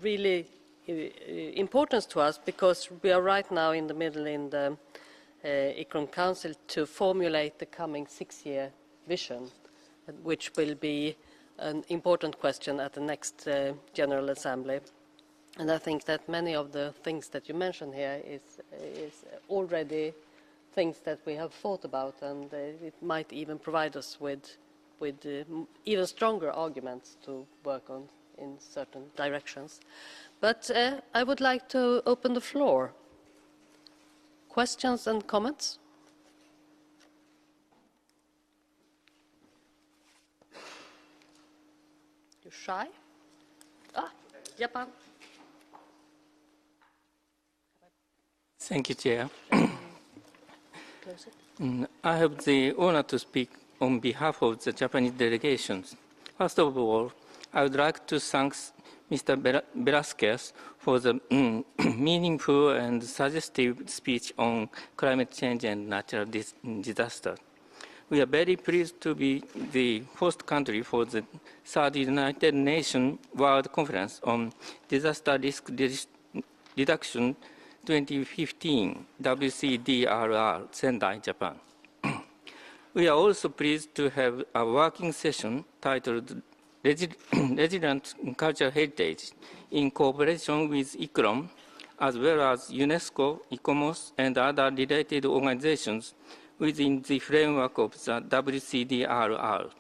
really important to us, because we are right now in the middle in the ICCROM Council to formulate the coming 6-year vision, which will be an important question at the next General Assembly. And I think that many of the things that you mentioned here is already things that we have thought about, and it might even provide us with even stronger arguments to work on in certain directions. But I would like to open the floor. Questions and comments? You're shy? Japan. Thank you, Chair. I have the honor to speak on behalf of the Japanese delegations. First of all, I would like to thank Mr. Velasquez for the meaningful and suggestive speech on climate change and natural disaster. We are very pleased to be the host country for the third United Nations World Conference on Disaster Risk Reduction 2015, WCDRR, Sendai, Japan. We are also pleased to have a working session titled Resilient Cultural Heritage in cooperation with ICCROM, as well as UNESCO, ICOMOS, and other related organizations within the framework of the WCDRR.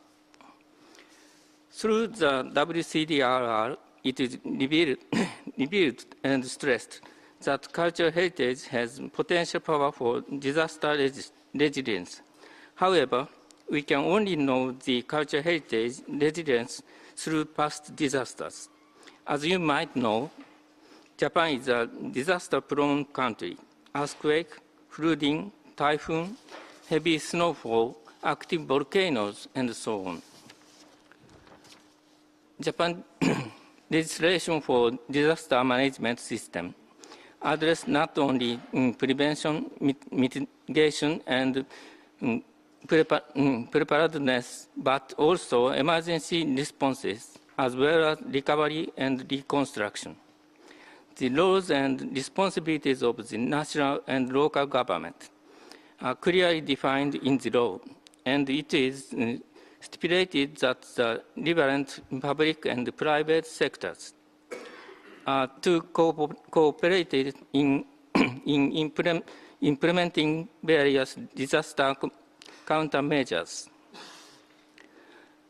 Through the WCDRR, it is revealed and stressed that cultural heritage has potential power for disaster resilience. However, we can only know the cultural heritage resilience through past disasters. As you might know, Japan is a disaster-prone country. Earthquake, flooding, typhoon, heavy snowfall, active volcanoes, and so on. Japan legislation for disaster management system address not only prevention, mitigation, and preparedness, but also emergency responses, as well as recovery and reconstruction. The roles and responsibilities of the national and local government are clearly defined in the law, and it is stipulated that the relevant public and private sectors are to cooperate in implementing various disaster countermeasures.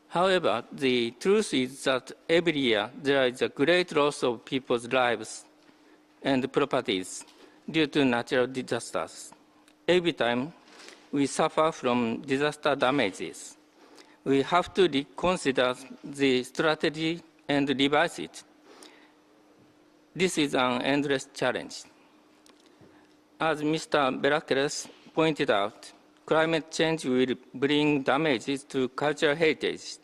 However, the truth is that every year there is a great loss of people's lives and properties due to natural disasters. Every time we suffer from disaster damages, we have to reconsider the strategy and revise it. This is an endless challenge. As Mr. Velasquez pointed out, climate change will bring damages to cultural heritage.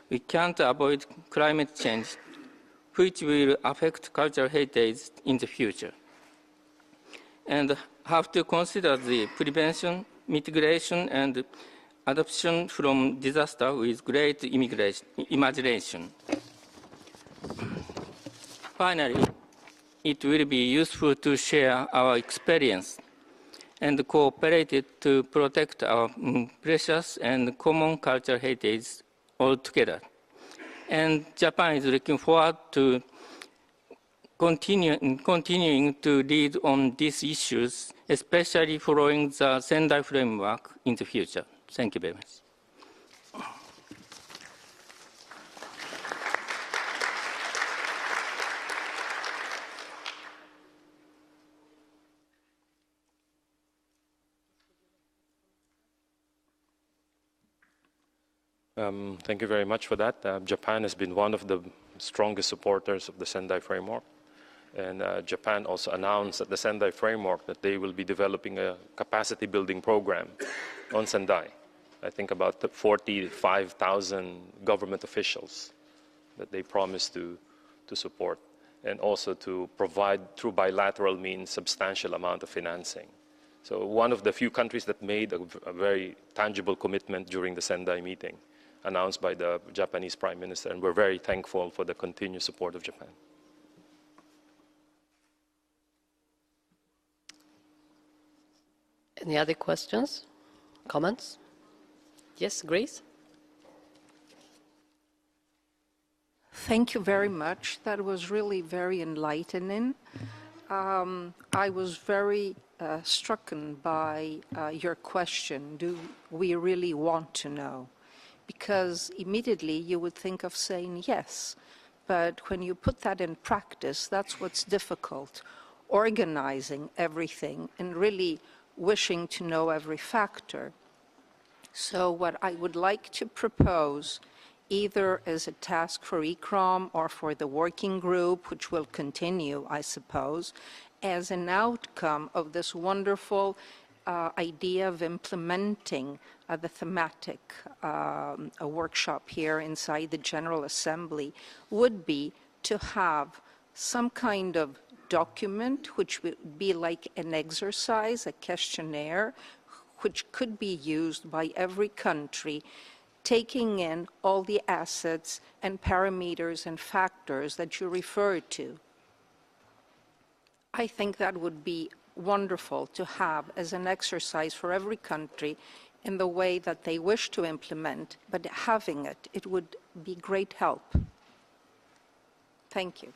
We can't avoid climate change, which will affect cultural heritage in the future, and have to consider the prevention, mitigation, and adaptation from disaster with great imagination. Finally, it will be useful to share our experience and cooperate to protect our precious and common cultural heritage altogether. And Japan is looking forward to continuing to lead on these issues, especially following the Sendai framework in the future. Thank you very much. Thank you very much for that. Japan has been one of the strongest supporters of the Sendai framework. And Japan also announced at the Sendai framework that they will be developing a capacity building program on Sendai. I think about 45,000 government officials that they promised to support, and also to provide through bilateral means substantial amount of financing. So one of the few countries that made a very tangible commitment during the Sendai meeting, announced by the Japanese Prime Minister, and we're very thankful for the continued support of Japan. Any other questions, comments? Yes, Grace? Thank you very much. That was really very enlightening. I was very struck by your question, do we really want to know? Because immediately you would think of saying yes, but when you put that in practice, that's what's difficult, organizing everything and really wishing to know every factor. So what I would like to propose, either as a task for ICCROM or for the working group, which will continue, I suppose, as an outcome of this wonderful idea of implementing the thematic a workshop here inside the General Assembly, would be to have some kind of document which would be like an exercise, a questionnaire, which could be used by every country, taking in all the assets and parameters and factors that you referred to. I think that would be wonderful to have as an exercise for every country in the way that they wish to implement, but having it, it would be great help. Thank you.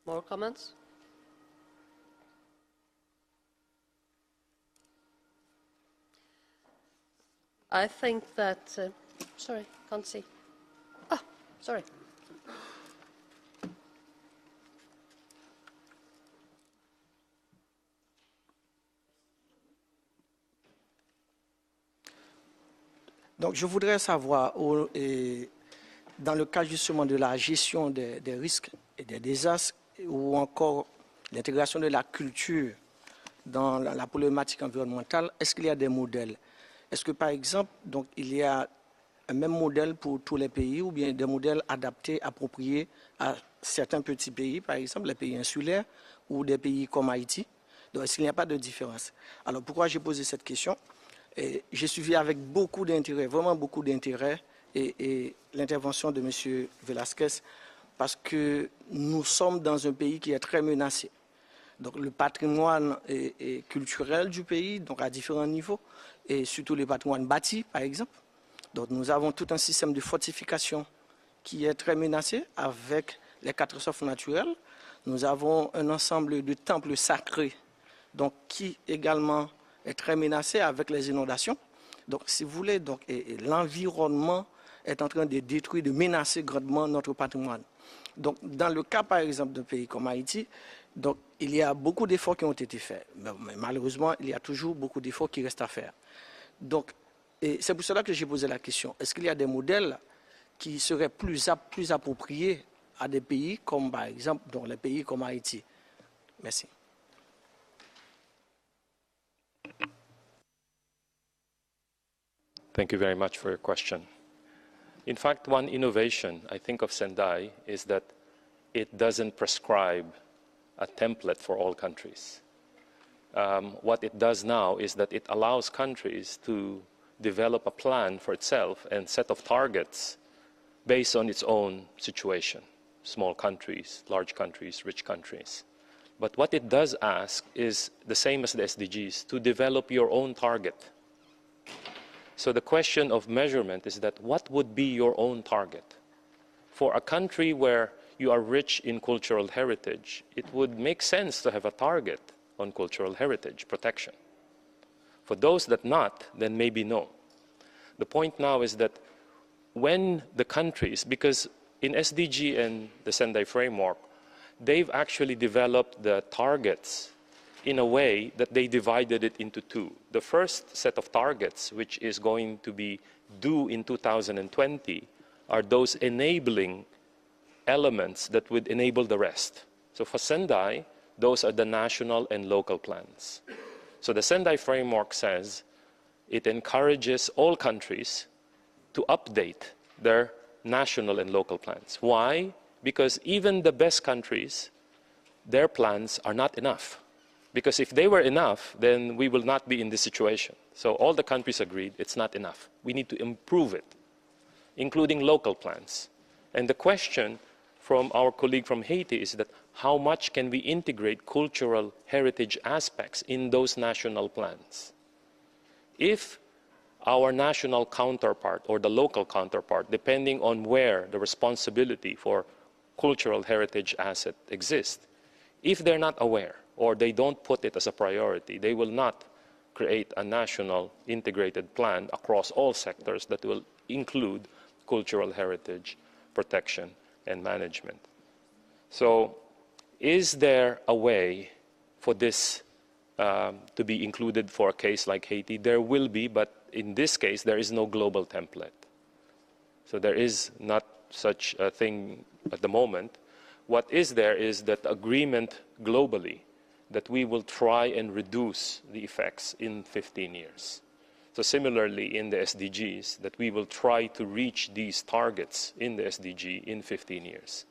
More comments? I think that, sorry, can't see. Ah, sorry. Donc, je voudrais savoir, dans le cas justement de la gestion des risques et des désastres, ou encore l'intégration de la culture dans la problématique environnementale, est-ce qu'il y a des modèles? Est-ce que, par exemple, donc, il y a un même modèle pour tous les pays ou bien des modèles adaptés, appropriés à certains petits pays, par exemple les pays insulaires ou des pays comme Haïti? Donc, est-ce qu'il n'y a pas de différence? Alors, pourquoi j'ai posé cette question? J'ai suivi avec beaucoup d'intérêt, vraiment beaucoup d'intérêt, et l'intervention de M. Velasquez, parce que nous sommes dans un pays qui est très menacé. Donc, le patrimoine culturel du pays, donc à différents niveaux, et surtout le patrimoine bâti, par exemple. Donc, nous avons tout un système de fortification qui est très menacé avec les catastrophes naturelles. Nous avons un ensemble de temples sacrés, donc, qui également est très menacé avec les inondations. Donc, si vous voulez, l'environnement est en train de détruire, de menacer grandement notre patrimoine. Donc, dans le cas, par exemple, d'un pays comme Haïti, donc, il y a beaucoup d'efforts qui ont été faits. Mais malheureusement, il y a toujours beaucoup d'efforts qui restent à faire. Donc, c'est pour cela que j'ai posé la question. Est-ce qu'il y a des modèles qui seraient plus appropriés à des pays comme, par exemple, dans les pays comme Haïti? Merci. Thank you very much for your question. In fact, one innovation, I think, of Sendai is that it doesn't prescribe a template for all countries. What it does now is that it allows countries to develop a plan for itself and set of targets based on its own situation. Small countries, large countries, rich countries. But what it does ask is the same as the SDGs, to develop your own target. So the question of measurement is that what would be your own target? For a country where you are rich in cultural heritage, it would make sense to have a target on cultural heritage protection. For those that not, then maybe no. The point now is that when the countries, because in SDG and the Sendai framework, they've actually developed the targets in a way that they divided it into two. The first set of targets, which is going to be due in 2020, are those enabling elements that would enable the rest. So for Sendai, those are the national and local plans. So the Sendai framework says it encourages all countries to update their national and local plans. Why? Because even the best countries, their plans are not enough. Because if they were enough, then we will not be in this situation. So all the countries agreed it's not enough. We need to improve it, including local plans. And the question from our colleague from Haiti is that how much can we integrate cultural heritage aspects in those national plans? If our national counterpart or the local counterpart, depending on where the responsibility for cultural heritage asset exists, if they're not aware or they don't put it as a priority, they will not create a national integrated plan across all sectors that will include cultural heritage protection and management. So is there a way for this to be included for a case like Haiti? There will be, but in this case, there is no global template. So there is not such a thing at the moment. What is there is that agreement globally that we will try and reduce the effects in 15 years. So similarly in the SDGs, that we will try to reach these targets in the SDG in 15 years.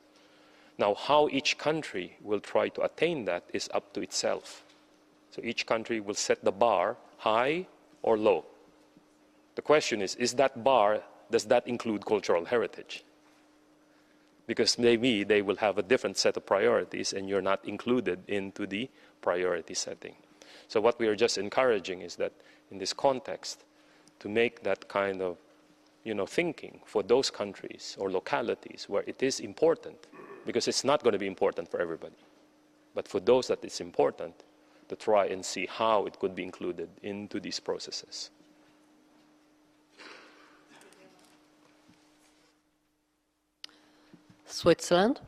Now, how each country will try to attain that is up to itself. So each country will set the bar high or low. The question is that bar, does that include cultural heritage? Because maybe they will have a different set of priorities and you're not included into the priority setting. So what we are just encouraging is that in this context, to make that kind of thinking for those countries or localities where it is important, because it's not going to be important for everybody, but for those that it's important, to try and see how it could be included into these processes. Switzerland.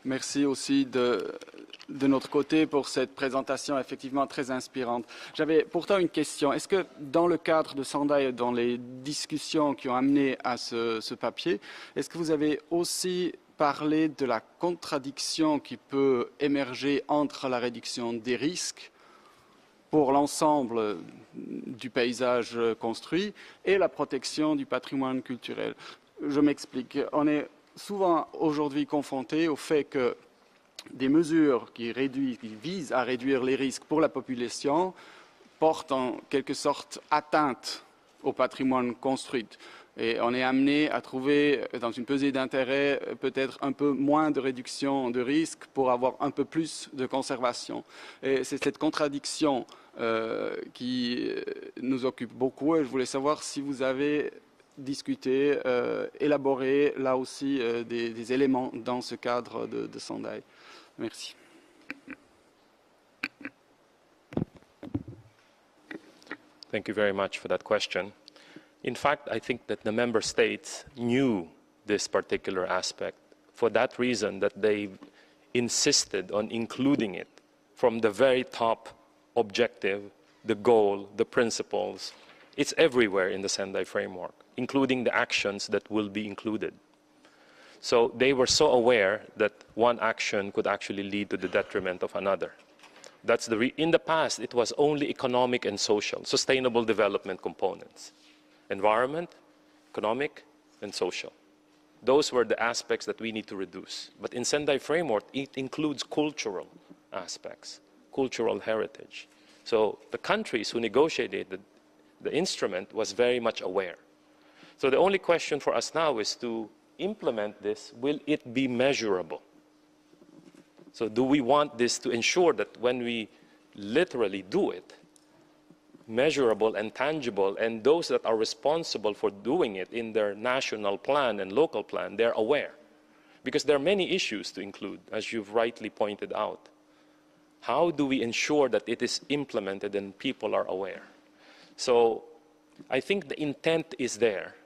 Merci aussi de notre côté pour cette présentation effectivement très inspirante. J'avais pourtant une question. Est-ce que dans le cadre de Sendai, dans les discussions qui ont amené à ce papier, est-ce que vous avez aussi parler de la contradiction qui peut émerger entre la réduction des risques pour l'ensemble du paysage construit et la protection du patrimoine culturel. Je m'explique. On est souvent aujourd'hui confronté au fait que des mesures qui visent à réduire les risques pour la population portent en quelque sorte atteinte au patrimoine construit. Et on est amené à trouver, dans une pesée d'intérêt, peut-être un peu moins de réduction de risques pour avoir un peu plus de conservation. Et c'est cette contradiction qui nous occupe beaucoup. Et je voulais savoir si vous avez discuté, élaboré là aussi des éléments dans ce cadre de Sendai. Merci. Thank you very much for that question. In fact, I think that the member states knew this particular aspect. For that reason, that they insisted on including it from the very top objective, the goal, the principles. It's everywhere in the Sendai framework, including the actions that will be included. So they were so aware that one action could actually lead to the detriment of another. That's in the past, it was only economic and social, sustainable development components. Environment, economic, and social. Those were the aspects that we need to reduce. But in Sendai framework, it includes cultural aspects, cultural heritage. So the countries who negotiated the instrument was very much aware. So the only question for us now is to implement this. Will it be measurable? So do we want this to ensure that when we literally do it, measurable and tangible, and those that are responsible for doing it in their national plan and local plan, they're aware. Because there are many issues to include, as you've rightly pointed out. How do we ensure that it is implemented and people are aware? So I think the intent is there.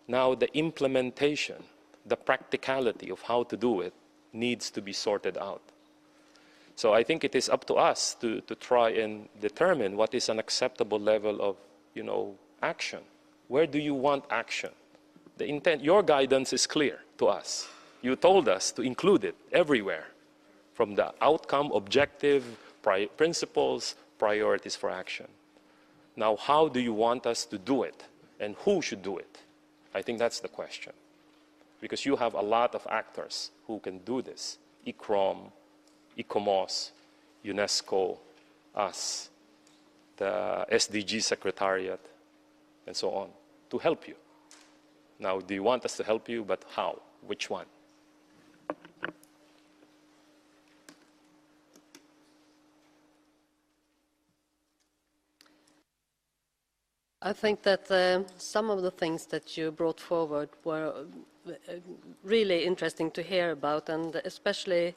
Now the implementation, the practicality of how to do it needs to be sorted out. So I think it is up to us to try and determine what is an acceptable level of, action. Where do you want action? The intent, your guidance is clear to us. You told us to include it everywhere, from the outcome, objective, principles, priorities for action. Now, how do you want us to do it? And who should do it? I think that's the question. Because you have a lot of actors who can do this. ICCROM, ICOMOS, UNESCO, us, the SDG Secretariat, and so on, to help you. Now, do you want us to help you, but how? Which one? I think that some of the things that you brought forward were really interesting to hear about, and especially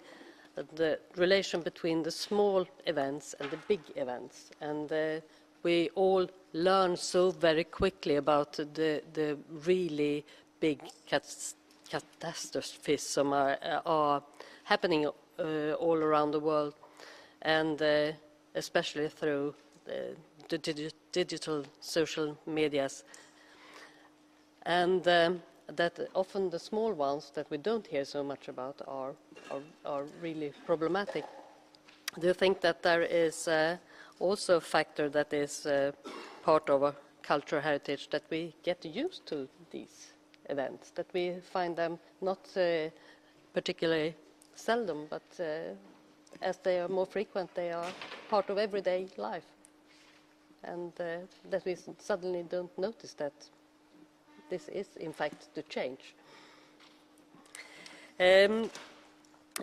the relation between the small events and the big events. And we all learn so very quickly about the really big catastrophes that are happening all around the world, and especially through the digital social medias. And that often the small ones that we don't hear so much about are really problematic. Do you think that there is also a factor that is part of our cultural heritage, that we get used to these events, that we find them not particularly seldom, but as they are more frequent, they are part of everyday life, and that we suddenly don't notice that this is, in fact, the change.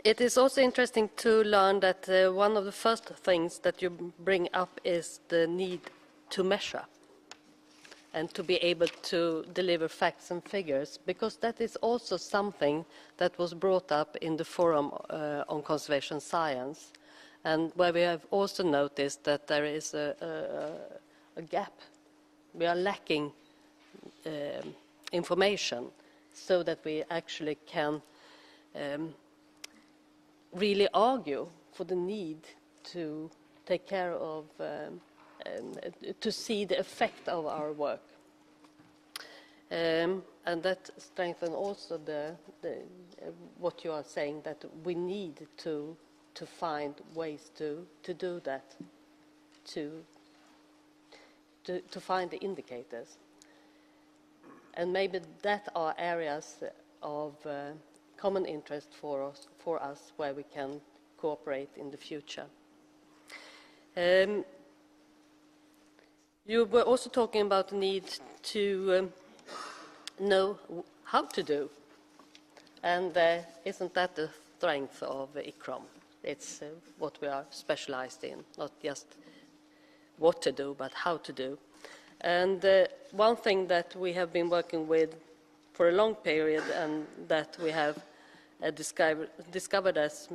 It is also interesting to learn that one of the first things that you bring up is the need to measure and to be able to deliver facts and figures, because that is also something that was brought up in the Forum on Conservation Science, and where we have also noticed that there is a gap. We are lacking information so that we actually can really argue for the need to take care of, to see the effect of our work. And that strengthens also what you are saying, that we need to find ways to do that, to find the indicators. And maybe that are areas of common interest for us where we can cooperate in the future. You were also talking about the need to know how to do. And isn't that the strength of ICCROM? It's what we are specialized in, not just what to do, but how to do. And one thing that we have been working with for a long period and that we have discovered as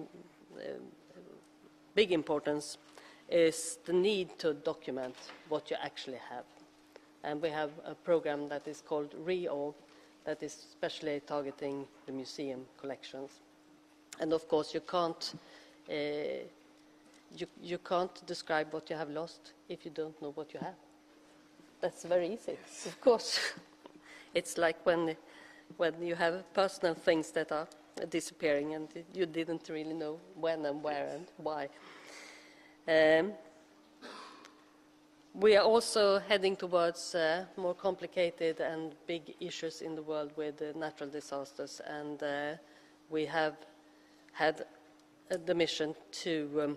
big importance is the need to document what you actually have. And we have a program that is called Reorg that is especially targeting the museum collections. And of course you can't describe what you have lost if you don't know what you have. That's very easy, of course. It's like when you have personal things that are disappearing and you didn't really know when and where and why. We are also heading towards more complicated and big issues in the world with natural disasters, and we have had the mission to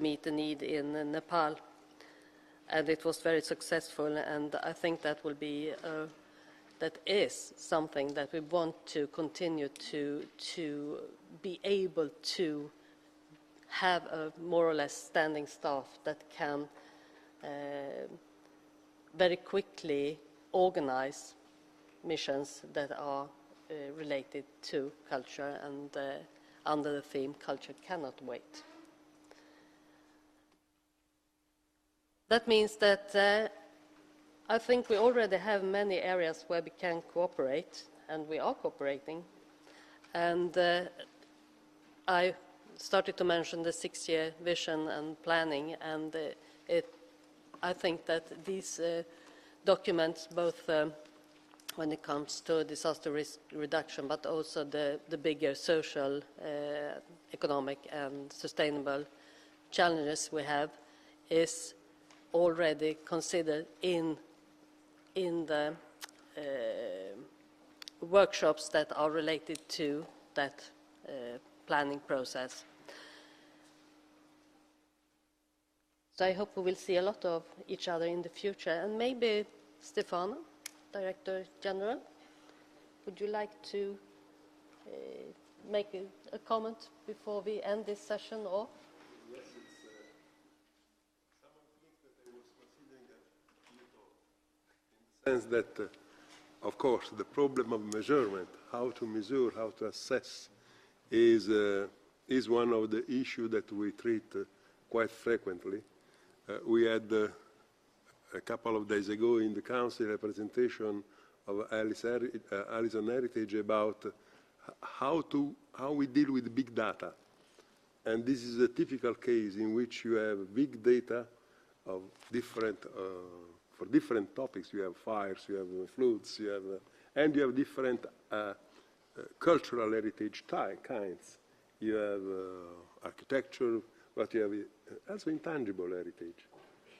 meet the need in Nepal, and it was very successful. And I think that will be that is something that we want to continue to be able to have a more or less standing staff that can very quickly organize missions that are related to culture and under the theme culture cannot wait. That means that I think we already have many areas where we can cooperate, and we are cooperating. And I started to mention the 6-year vision and planning, and I think that these documents, both when it comes to disaster risk reduction, but also the bigger social, economic and sustainable challenges we have, is already considered in the workshops that are related to that planning process. So I hope we will see a lot of each other in the future. And maybe Stefano, Director General, would you like to make a comment before we end this session? Or? Yes, it's some of the things that I was considering in the sense that, of course, the problem of measurement, how to measure, how to assess, is one of the issues that we treat quite frequently. We had a couple of days ago in the Council a presentation of Alison Heritage about how we deal with big data. And this is a typical case in which you have big data of for different topics. You have fires, you have floods, and you have different cultural heritage kinds. You have architecture, but you have also intangible heritage.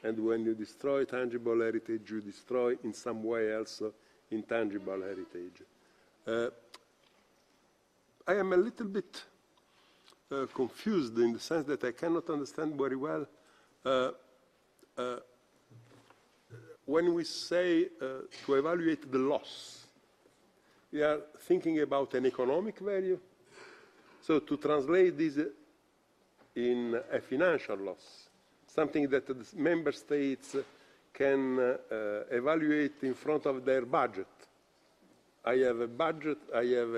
And when you destroy tangible heritage, you destroy in some way also intangible heritage. I am a little bit confused in the sense that I cannot understand very well when we say to evaluate the loss, we are thinking about an economic value. So to translate this in a financial loss, something that the member states can evaluate in front of their budget. I have a budget, I have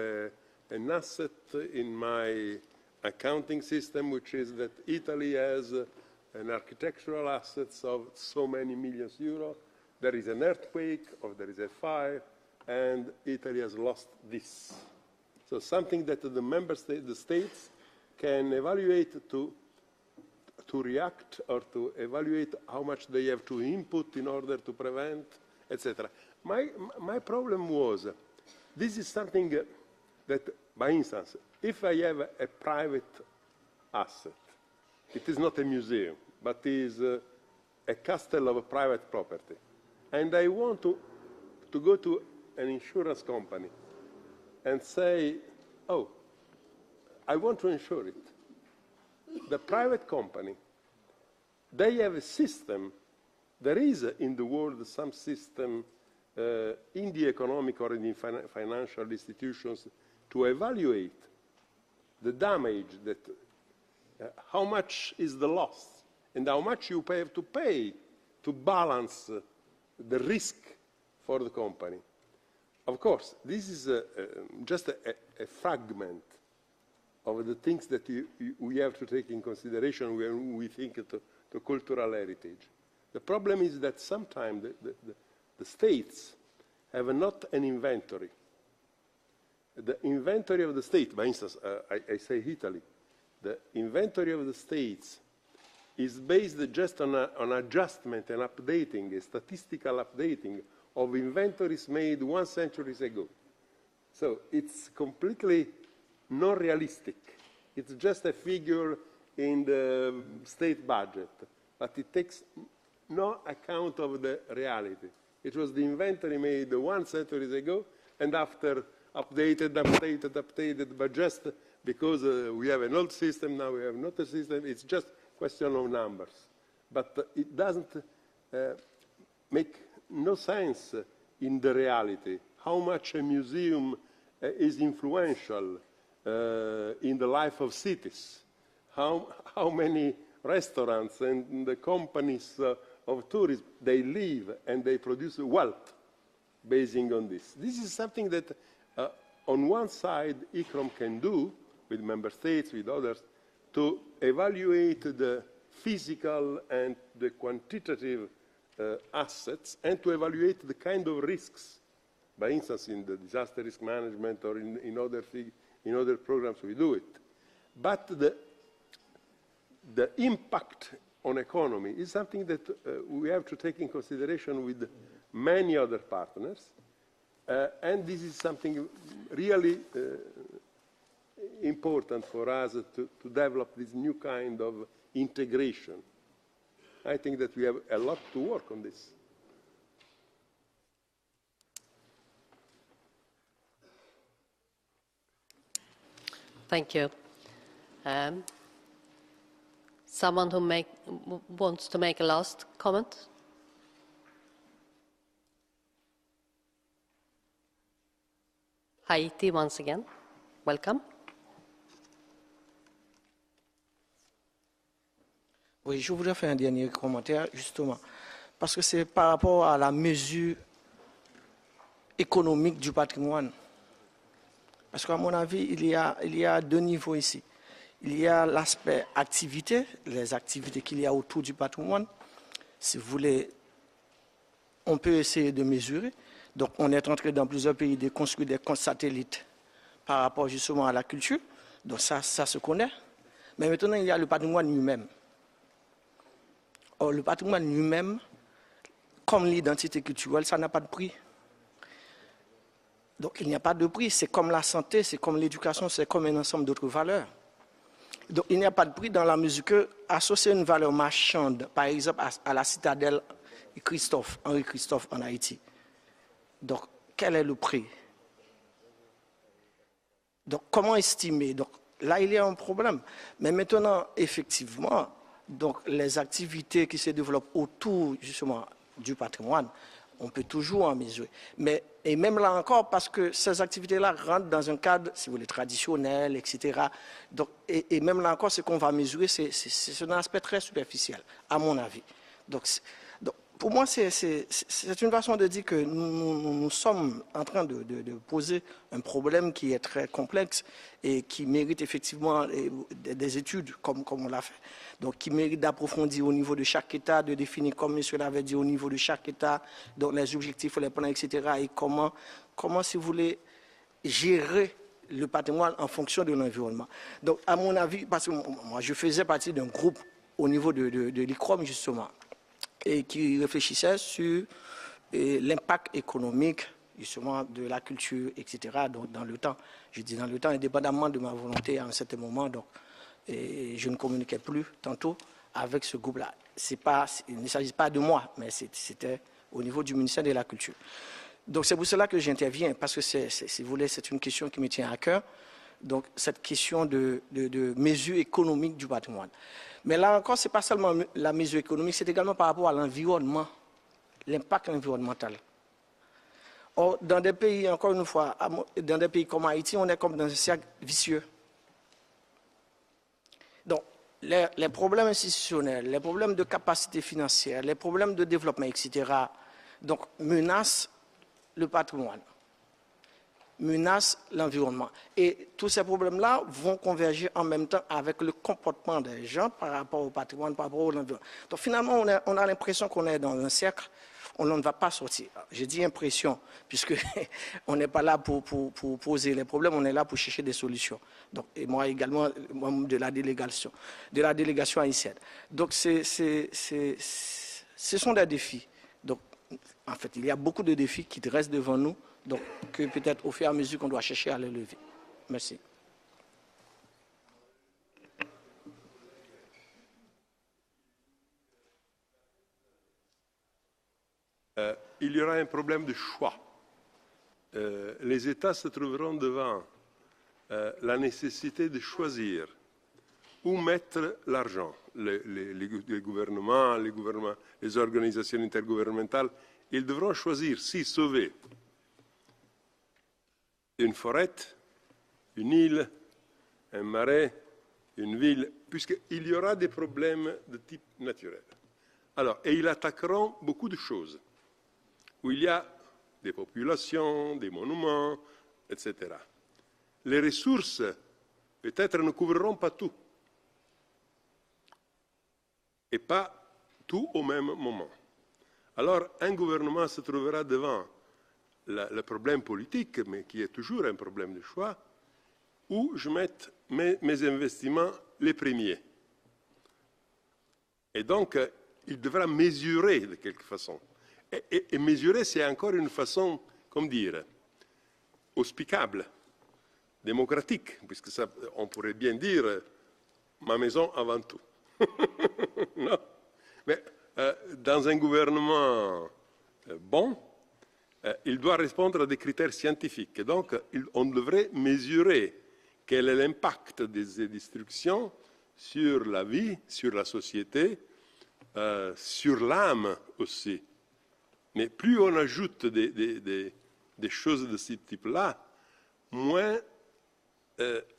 an asset in my accounting system, which is that Italy has an architectural assets of so many millions euros. There is an earthquake or there is a fire, and Italy has lost this. So something that the member state, the states, can evaluate to react or to evaluate how much they have to input in order to prevent etc. My problem was, this is something that, by instance, if I have a private asset, it is not a museum, but is a castle of a private property, and I want to go to an insurance company and say, oh, I want to insure it. The private company, they have a system. There is in the world some system in the economic or in the financial institutions to evaluate the damage, that how much is the loss and how much you have to pay to balance the risk for the company. Of course, this is just a fragment of the things that we have to take in consideration when we think to cultural heritage. The problem is that sometimes the states have not an inventory. The inventory of the state, for instance, I say Italy, the inventory of the states is based just on adjustment and updating, a statistical updating of inventories made 1 century ago. So it's completely not realistic. It's just a figure in the state budget, but it takes no account of the reality. It was the inventory made 1 century ago, and after updated, but just because we have an old system, now we have not a system, it's just question of numbers. But it doesn't make no sense in the reality how much a museum is influential in the life of cities, how many restaurants and the companies of tourism, they live and they produce wealth basing on this. This is something that on one side ICCROM can do with member states, with others, to evaluate the physical and the quantitative assets and to evaluate the kind of risks. For instance, in the disaster risk management or in other programs we do it. But the impact on economy is something that we have to take in consideration with many other partners. And this is something really important for us to develop this new kind of integration. I think that we have a lot to work on this. Thank you. Someone who wants to make a last comment? Haiti, once again. Welcome. Oui, je voudrais faire un dernier commentaire, justement, parce que c'est par rapport à la mesure économique du patrimoine. Parce qu'à mon avis, il y a deux niveaux ici. Il y a l'aspect activité, les activités qu'il y a autour du patrimoine. Si vous voulez, on peut essayer de mesurer. Donc, on est en train dans plusieurs pays de construire des comptes satellites par rapport justement à la culture. Donc, ça se connaît. Mais maintenant, il y a le patrimoine lui-même. Or, le patrimoine lui-même, comme l'identité culturelle, ça n'a pas de prix. Donc, il n'y a pas de prix. C'est comme la santé, c'est comme l'éducation, c'est comme un ensemble d'autres valeurs. Donc, il n'y a pas de prix dans la mesure que, associer une valeur marchande, par exemple, à la citadelle Henri Christophe en Haïti. Donc, quel est le prix? Donc, comment estimer? Donc, là, il y a un problème. Mais maintenant, effectivement, donc, les activités qui se développent autour, justement, du patrimoine, on peut toujours en mesurer. Et même là encore, parce que ces activités-là rentrent dans un cadre, si vous voulez, traditionnel, etc. Donc, et même là encore, ce qu'on va mesurer, c'est un aspect très superficiel, à mon avis. Donc pour moi, c'est une façon de dire que nous sommes en train de poser un problème qui est très complexe et qui mérite effectivement des études, comme on l'a fait. Donc, qui mérite d'approfondir au niveau de chaque État, de définir, comme M. l'avait dit, au niveau de chaque État, donc les objectifs, les plans, etc. Et comment, si vous voulez, gérer le patrimoine en fonction de l'environnement. Donc, à mon avis, parce que moi, je faisais partie d'un groupe au niveau de l'ICCROM, justement, et qui réfléchissait sur l'impact économique justement de la culture, etc. Donc dans le temps, je dis dans le temps, indépendamment de ma volonté à un certain moment, donc et je ne communiquais plus tantôt avec ce groupe-là. Il ne s'agit pas de moi, mais c'était au niveau du ministère de la Culture. Donc c'est pour cela que j'interviens, parce que si vous voulez, c'est une question qui me tient à cœur. Donc cette question de mesure économique du patrimoine. Mais là encore, ce n'est pas seulement la mesure économique, c'est également par rapport à l'environnement, l'impact environnemental. Or, dans des pays, encore une fois, dans des pays comme Haïti, on est comme dans un cercle vicieux. Donc, les problèmes institutionnels, les problèmes de capacité financière, les problèmes de développement, etc., donc, menacent le patrimoine, menacent l'environnement. Et tous ces problèmes-là vont converger en même temps avec le comportement des gens par rapport au patrimoine, par rapport à l'environnement. Donc, finalement, on a l'impression qu'on est dans un cercle. On ne va pas sortir. J'ai dit impression, puisque on n'est pas là pour poser les problèmes, on est là pour chercher des solutions. Donc, et moi également, membre de la délégation haïtienne. Donc, ce sont des défis. Donc, en fait, il y a beaucoup de défis qui restent devant nous, donc que peut-être au fur et à mesure qu'on doit chercher à les lever. Merci. Il y aura un problème de choix. Les États se trouveront devant la nécessité de choisir où mettre l'argent. Les gouvernements, les organisations intergouvernementales, ils devront choisir si sauver une forêt, une île, un marais, une ville, puisqu'il y aura des problèmes de type naturel. Alors, et ils attaqueront beaucoup de choses, où il y a des populations, des monuments, etc. Les ressources, peut-être, ne couvriront pas tout. Et pas tout au même moment. Alors, un gouvernement se trouvera devant le problème politique, mais qui est toujours un problème de choix, où je mets mes investissements les premiers. Et donc, il devra mesurer de quelque façon. Et mesurer, c'est encore une façon, comme dire, auspicable, démocratique, puisque ça, on pourrait bien dire ma maison avant tout. Non. Mais dans un gouvernement bon, il doit répondre à des critères scientifiques. Et donc, on devrait mesurer quel est l'impact des destructions sur la vie, sur la société, sur l'âme aussi. Mais plus on ajoute des choses de ce type-là,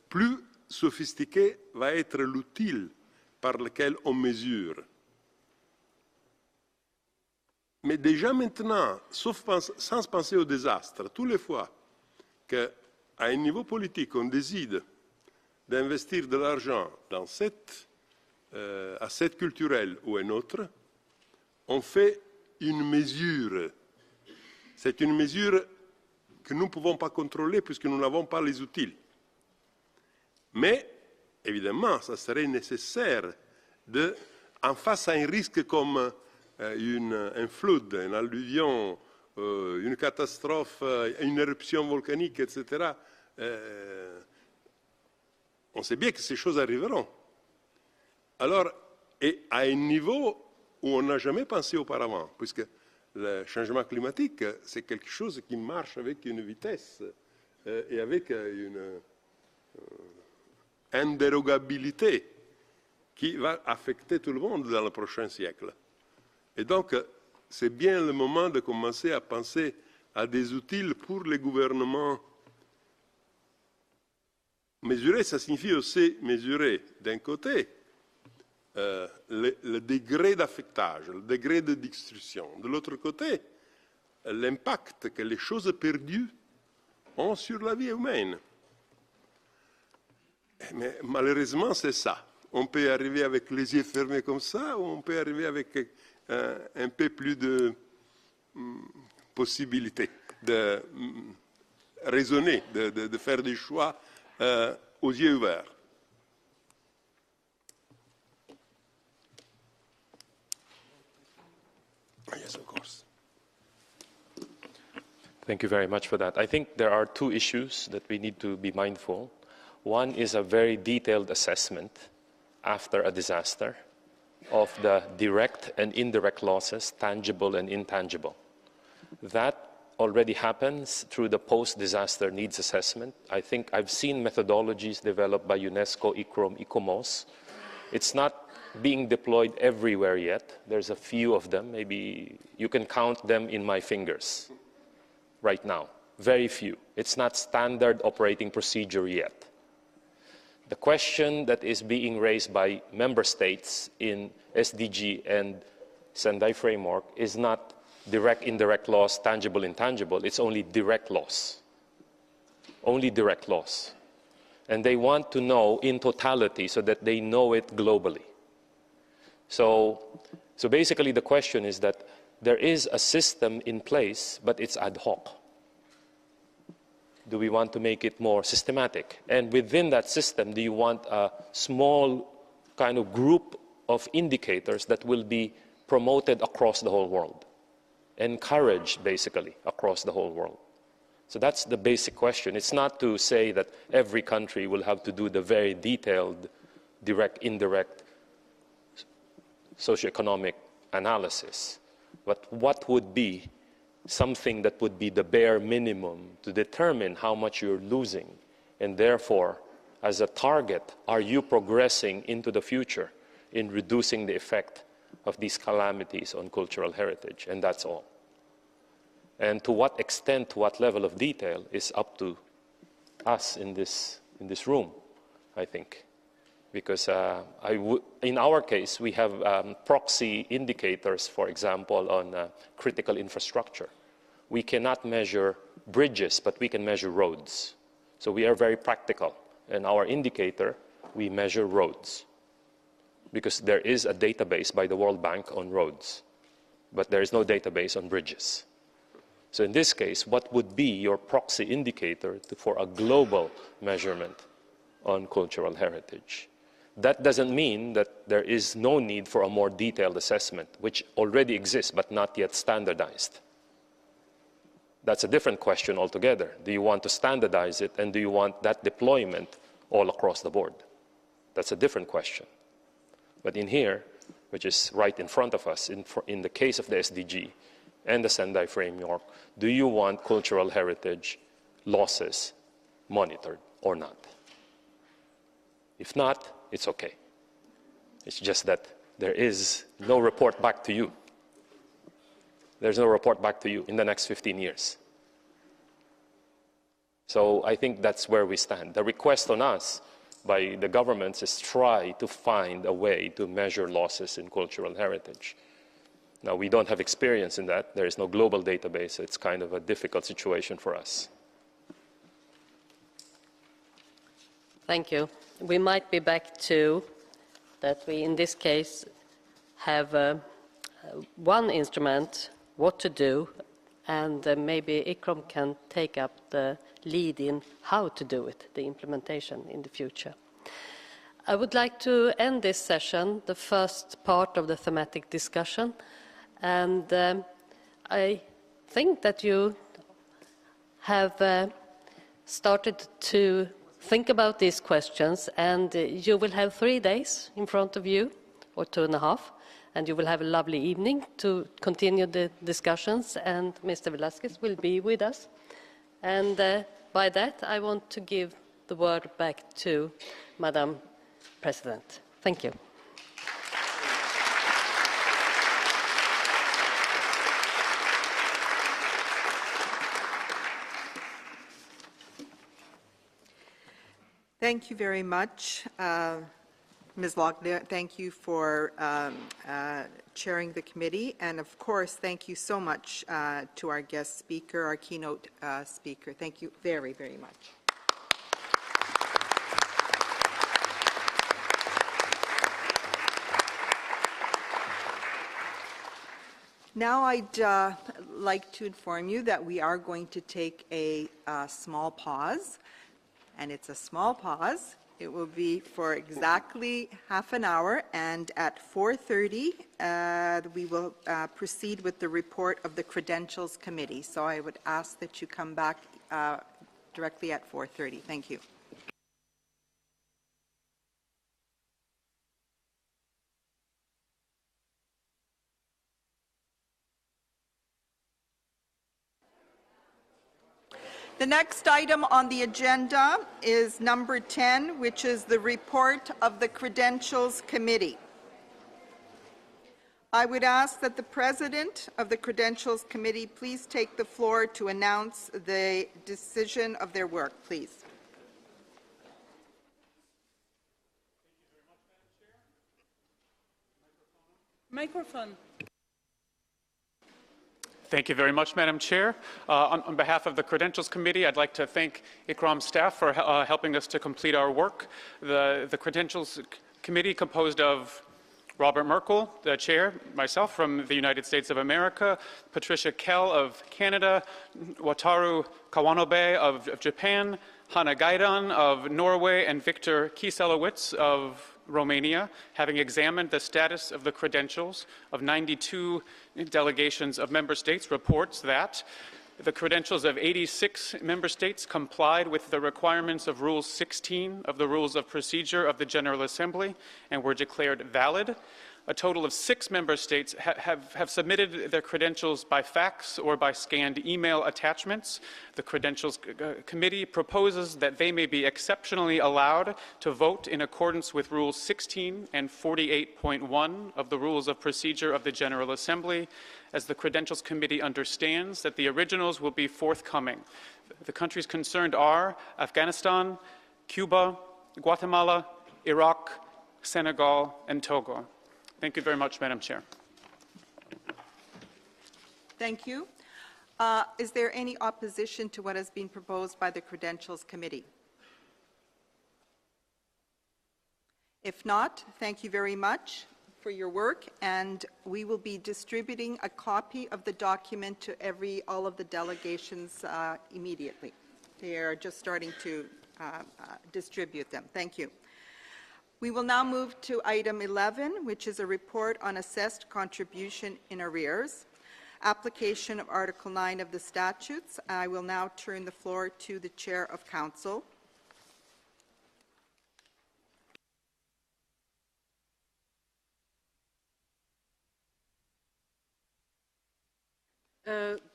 plus sophistiqué va être l'outil par lequel on mesure. Mais déjà maintenant, sans penser au désastre, toutes les fois qu'à un niveau politique, on décide d'investir de l'argent dans cette asset culturel ou un autre, on fait une mesure. C'est une mesure que nous ne pouvons pas contrôler puisque nous n'avons pas les outils. Mais, évidemment, ça serait nécessaire en face à un risque comme un flood, une alluvion, une catastrophe, une éruption volcanique, etc. On sait bien que ces choses arriveront. Alors, et à un niveau où on n'a jamais pensé auparavant, puisque le changement climatique, c'est quelque chose qui marche avec une vitesse et avec une indérogabilité qui va affecter tout le monde dans le prochain siècle. Et donc, c'est bien le moment de commencer à penser à des outils pour les gouvernements. Mesurer, ça signifie aussi mesurer, d'un côté, le degré d'affectage, le degré de destruction. De l'autre côté, l'impact que les choses perdues ont sur la vie humaine. Mais malheureusement, c'est ça. On peut arriver avec les yeux fermés comme ça, ou on peut arriver avec un peu plus de possibilités de raisonner, de faire des choix aux yeux ouverts. Yes, of course. Thank you very much for that. I think there are two issues that we need to be mindful. One is a very detailed assessment after a disaster of the direct and indirect losses, tangible and intangible. That already happens through the post-disaster needs assessment. I think I've seen methodologies developed by UNESCO, ICCROM, ICOMOS. It's not being deployed everywhere yet. There's a few of them. Maybe you can count them in my fingers right now. Very few. It's not standard operating procedure yet. The question that is being raised by member states in SDG and Sendai framework is not direct, indirect loss, tangible, intangible. It's only direct loss. Only direct loss. And they want to know in totality so that they know it globally. So basically the question is that there is a system in place, but it's ad hoc. Do we want to make it more systematic? And within that system, do you want a small kind of group of indicators that will be promoted across the whole world? Encouraged, basically, across the whole world. So that's the basic question. It's not to say that every country will have to do the very detailed, direct, indirect, socioeconomic analysis. But what would be something that would be the bare minimum to determine how much you're losing? And therefore, as a target, are you progressing into the future in reducing the effect of these calamities on cultural heritage? And that's all. And to what extent, to what level of detail is up to us in this room, I think. Because in our case, we have proxy indicators, for example, on critical infrastructure. We cannot measure bridges, but we can measure roads. So we are very practical. In our indicator, we measure roads. Because there is a database by the World Bank on roads, but there is no database on bridges. So in this case, what would be your proxy indicator for a global measurement on cultural heritage? That doesn't mean that there is no need for a more detailed assessment, which already exists but not yet standardized. That's a different question altogether. Do you want to standardize it, and do you want that deployment all across the board? That's a different question. But in here, which is right in front of us, in the case of the SDG and the Sendai framework, do you want cultural heritage losses monitored or not? If not, it's okay. It's just that there is no report back to you. There's no report back to you in the next 15 years. So I think that's where we stand. The request on us by the governments is try to find a way to measure losses in cultural heritage. Now, we don't have experience in that. There is no global database. It's kind of a difficult situation for us. Thank you. We might be back to that we, in this case, have one instrument, what to do, and maybe ICCROM can take up the lead in how to do it, the implementation in the future. I would like to end this session, the first part of the thematic discussion, and I think that you have started to think about these questions, and you will have 3 days in front of you, or 2.5, and you will have a lovely evening to continue the discussions, and Mr. Velasquez will be with us. And by that, I want to give the word back to Madam President. Thank you. Thank you very much, Ms. Lochner. Thank you for chairing the committee. And of course, thank you so much to our guest speaker, our keynote speaker. Thank you very, very much. Now I'd like to inform you that we are going to take a small pause. And it's a small pause It will be for exactly half an hour, and at 4:30, we will proceed with the report of the Credentials Committee. So I would ask that you come back directly at 4:30. Thank you. The next item on the agenda is number 10, which is the report of the Credentials Committee. I would ask that the President of the Credentials Committee please take the floor to announce the decision of their work, please. Microphone. Thank you very much, Madam Chair. On behalf of the Credentials Committee, I'd like to thank ICCROM staff for helping us to complete our work. The Credentials Committee, composed of Robert Merkel, the chair, myself from the United States of America, Patricia Kell of Canada, Wataru Kawanobe of Japan, Hanna Gaidan of Norway, and Victor Kieselowicz of Romania, having examined the status of the credentials of 92 delegations of member states, reports that the credentials of 86 member states complied with the requirements of Rule 16 of the Rules of Procedure of the General Assembly and were declared valid. A total of 6 member states have submitted their credentials by fax or by scanned email attachments. The Credentials Committee proposes that they may be exceptionally allowed to vote in accordance with Rules 16 and 48.1 of the Rules of Procedure of the General Assembly, as the Credentials Committee understands that the originals will be forthcoming. The countries concerned are Afghanistan, Cuba, Guatemala, Iraq, Senegal, and Togo. Thank you very much, Madam Chair. Thank you. Is there any opposition to what has been proposed by the Credentials Committee? If not, thank you very much for your work, and we will be distributing a copy of the document to all of the delegations immediately. They are just starting to distribute them. Thank you. We will now move to item 11, which is a report on assessed contribution in arrears, application of Article 9 of the statutes. I will now turn the floor to the Chair of Council.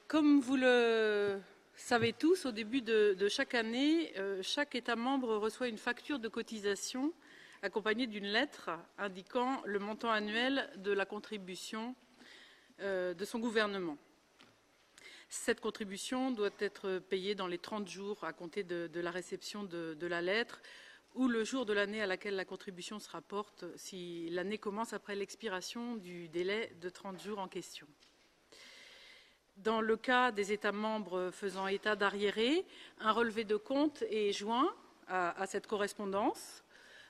Comme vous le savez tous, au début de chaque année, chaque État membre reçoit une facture de cotisation accompagnée d'une lettre indiquant le montant annuel de la contribution de son gouvernement. Cette contribution doit être payée dans les 30 jours à compter de la réception de la lettre ou le jour de l'année à laquelle la contribution se rapporte, si l'année commence après l'expiration du délai de 30 jours en question. Dans le cas des États membres faisant état d'arriérés, un relevé de compte est joint à cette correspondance.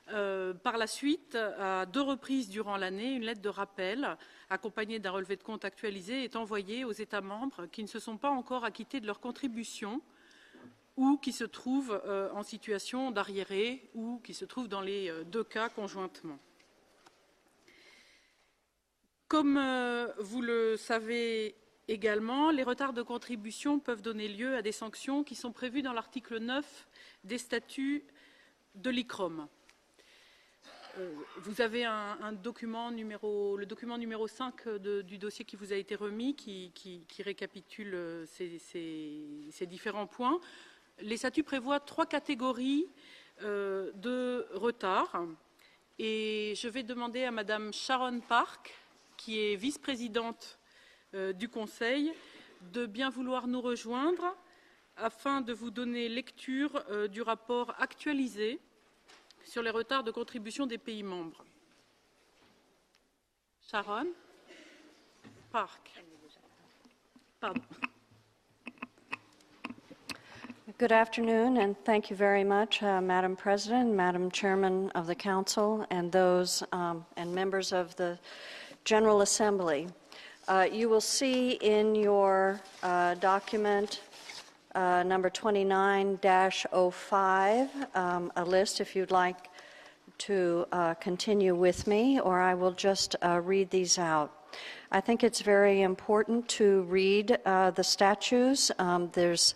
Par la suite, à 2 reprises durant l'année, une lettre de rappel accompagnée d'un relevé de compte actualisé est envoyée aux États membres qui ne se sont pas encore acquittés de leur contribution ou qui se trouvent en situation d'arriérés ou qui se trouvent dans les 2 cas conjointement. Comme vous le savez également, les retards de contribution peuvent donner lieu à des sanctions qui sont prévues dans l'article 9 des statuts de l'ICCROM. Vous avez le document numéro 5 du dossier qui vous a été remis, qui récapitule ces différents points. Les statuts prévoient 3 catégories de retard. Et je vais demander à Madame Sharon Park, qui est vice-présidente du Conseil, de bien vouloir nous rejoindre afin de vous donner lecture du rapport actualisé sur les retards de contribution des pays membres. Sharon Park. Pardon. Good afternoon, and thank you very much, Madam President, Madam Chairman of the Council, and those and members of the General Assembly. You will see in your document number 29-05, a list if you'd like to continue with me, or I will just read these out. I think it's very important to read the statutes. There's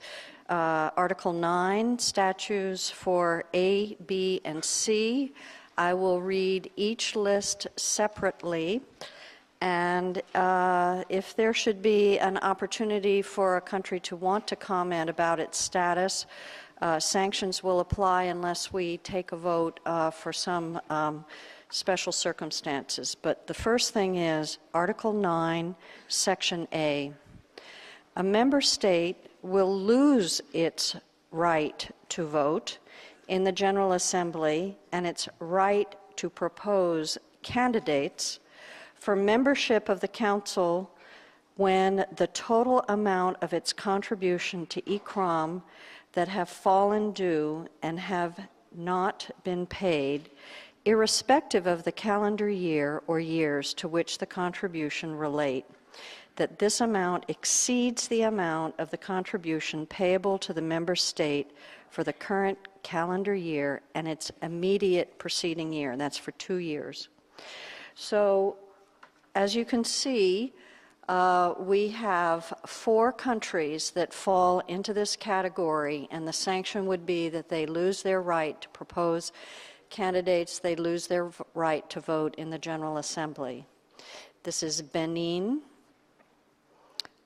Article 9, statutes for A, B, and C. I will read each list separately. And if there should be an opportunity for a country to want to comment about its status, sanctions will apply unless we take a vote for some special circumstances. But the first thing is Article 9, Section A. A member state will lose its right to vote in the General Assembly and its right to propose candidates for membership of the Council when the total amount of its contribution to ICCROM that have fallen due and have not been paid, irrespective of the calendar year or years to which the contribution relate, that this amount exceeds the amount of the contribution payable to the member state for the current calendar year and its immediate preceding year, and that's for 2 years. So, as you can see, we have 4 countries that fall into this category, and the sanction would be that they lose their right to propose candidates, they lose their right to vote in the General Assembly. This is Benin,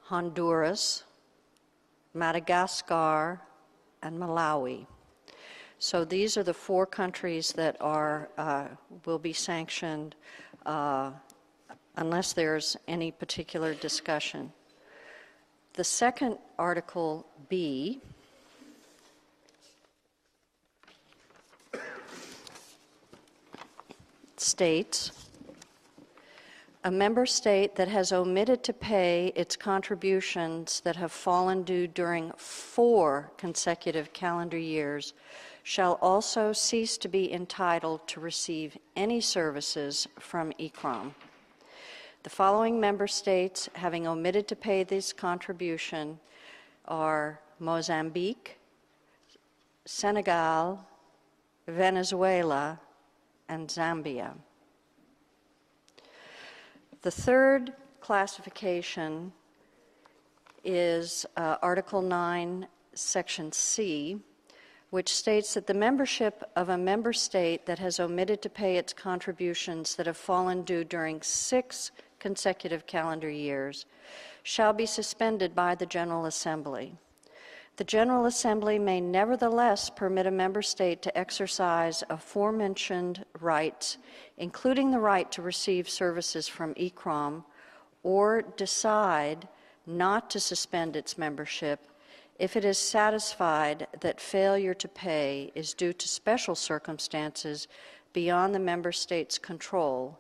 Honduras, Madagascar, and Malawi. So these are the 4 countries that are will be sanctioned unless there's any particular discussion. The second Article B states, a member state that has omitted to pay its contributions that have fallen due during 4 consecutive calendar years shall also cease to be entitled to receive any services from ICCROM. The following member states having omitted to pay this contribution are Mozambique, Senegal, Venezuela, and Zambia. The third classification is Article 9, Section C, which states that the membership of a member state that has omitted to pay its contributions that have fallen due during 6 consecutive calendar years shall be suspended by the General Assembly. The General Assembly may nevertheless permit a member state to exercise aforementioned rights, including the right to receive services from ICCROM, or decide not to suspend its membership if it is satisfied that failure to pay is due to special circumstances beyond the member state's control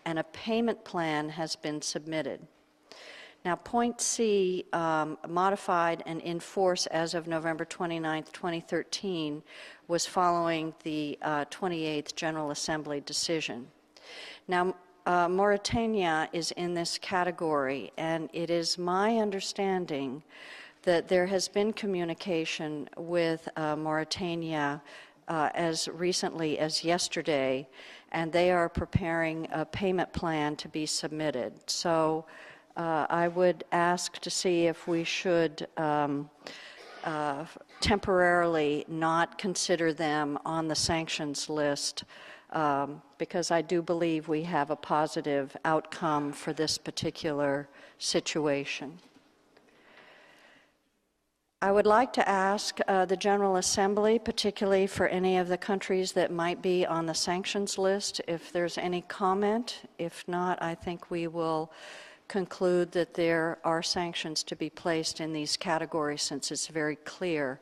and a payment plan has been submitted. Now, point C, modified and in force as of November 29, 2013, was following the 28th General Assembly decision. Now, Mauritania is in this category, and it is my understanding that there has been communication with Mauritania as recently as yesterday, and they are preparing a payment plan to be submitted. So I would ask to see if we should temporarily not consider them on the sanctions list, because I do believe we have a positive outcome for this particular situation. I would like to ask the General Assembly, particularly for any of the countries that might be on the sanctions list, if there's any comment. If not, I think we will conclude that there are sanctions to be placed in these categories, since it's very clear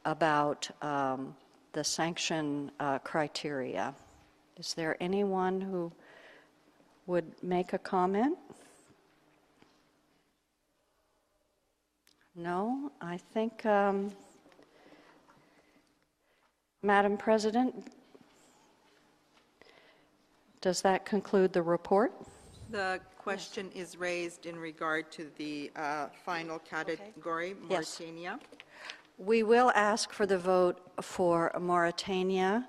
about the sanction criteria. Is there anyone who would make a comment? No, I think, Madam President, does that conclude the report? The question is raised in regard to the final category, Mauritania. We will ask for the vote for Mauritania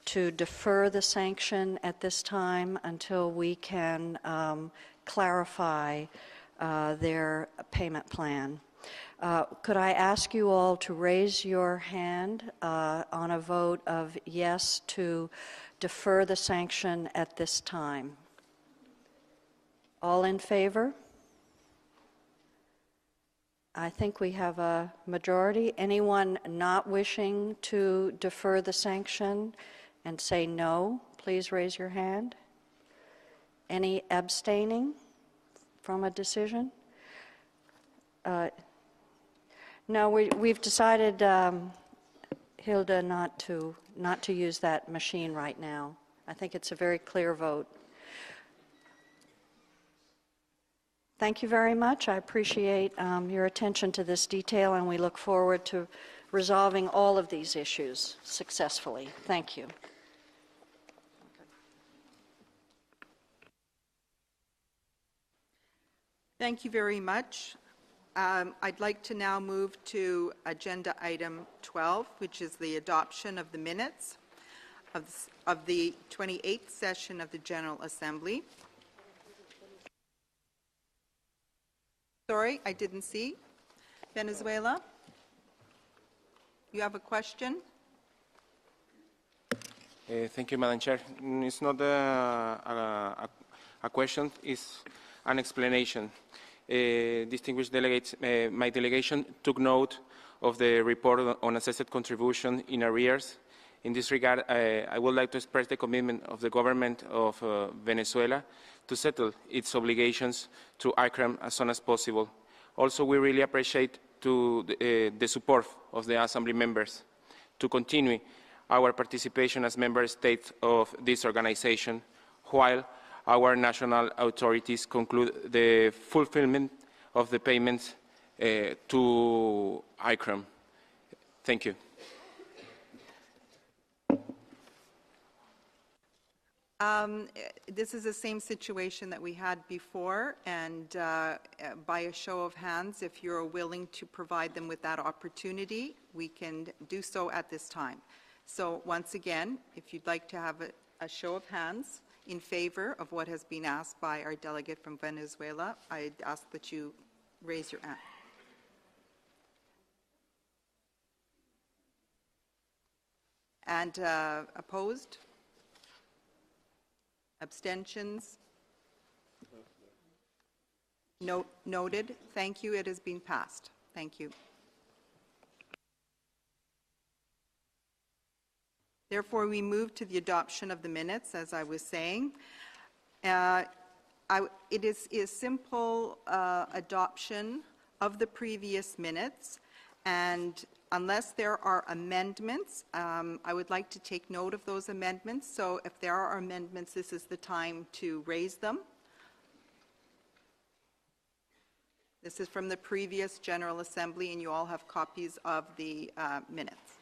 to defer the sanction at this time until we can clarify their payment plan. Could I ask you all to raise your hand on a vote of yes to defer the sanction at this time? All in favor? I think we have a majority. Anyone not wishing to defer the sanction and say no, please raise your hand. Any abstaining from a decision? No, we've decided, Hilda, not to use that machine right now. I think it's a very clear vote. Thank you very much. I appreciate your attention to this detail, and we look forward to resolving all of these issues successfully. Thank you. Thank you very much. I'd like to now move to agenda item 12, which is the adoption of the minutes of the 28th session of the General Assembly. Sorry, I didn't see. Venezuela, you have a question? Thank you, Madam Chair. It's not a question, it's an explanation. Distinguished delegates, my delegation took note of the report on assessed contribution in arrears. In this regard, I would like to express the commitment of the government of Venezuela to settle its obligations to ICCROM as soon as possible. Also, we really appreciate the support of the Assembly members to continue our participation as member states of this organization while our national authorities conclude the fulfillment of the payments to ICCROM. Thank you. This is the same situation that we had before, and by a show of hands, if you're willing to provide them with that opportunity, we can do so at this time. So once again, if you'd like to have a show of hands in favor of what has been asked by our delegate from Venezuela, I'd ask that you raise your hand. And opposed? Abstentions? Noted. Thank you. It has been passed. Thank you. Therefore, we move to the adoption of the minutes, as I was saying. It is a simple adoption of the previous minutes, and unless there are amendments, I would like to take note of those amendments. So if there are amendments, this is the time to raise them. This is from the previous General Assembly, and you all have copies of the minutes.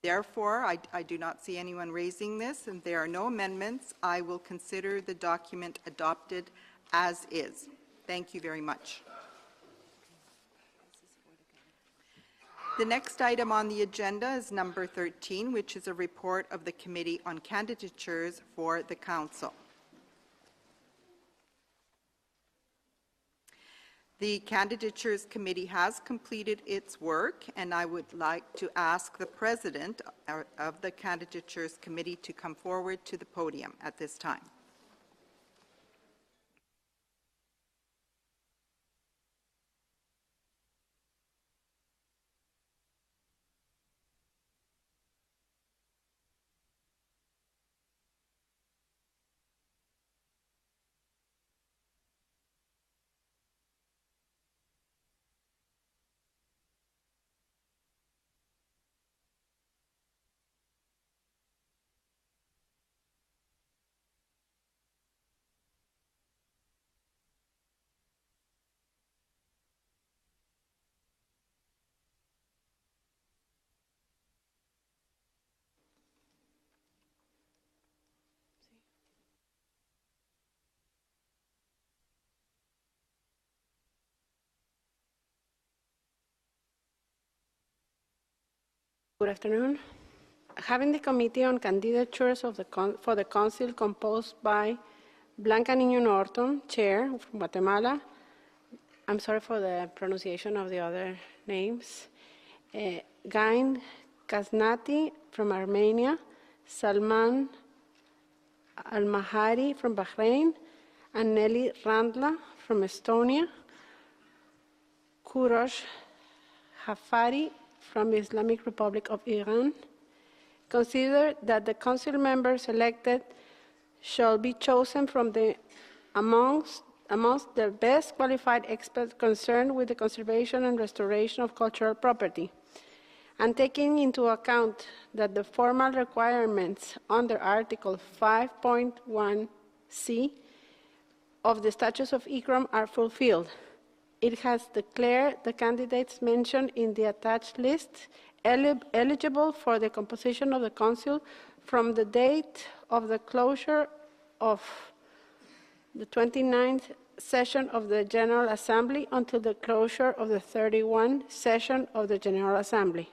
Therefore, I do not see anyone raising this, and there are no amendments. I will consider the document adopted as is. Thank you very much. The next item on the agenda is number 13, which is a report of the Committee on Candidatures for the Council. The Candidatures Committee has completed its work, and I would like to ask the President of the Candidatures Committee to come forward to the podium at this time. Good afternoon. Having the Committee on Candidatures of for the Council composed by Blanca Niño Norton, Chair from Guatemala. I'm sorry for the pronunciation of the other names. Gain Kasnati from Armenia, Salman Al-Mahari from Bahrain, and Nelly Randla from Estonia, Kurosh Hafari from the Islamic Republic of Iran. Consider that the council members elected shall be chosen from the amongst the best qualified experts concerned with the conservation and restoration of cultural property, and taking into account that the formal requirements under Article 5.1c of the Statutes of ICCROM are fulfilled. It has declared the candidates mentioned in the attached list eligible for the composition of the Council from the date of the closure of the 29th session of the General Assembly until the closure of the 31st session of the General Assembly.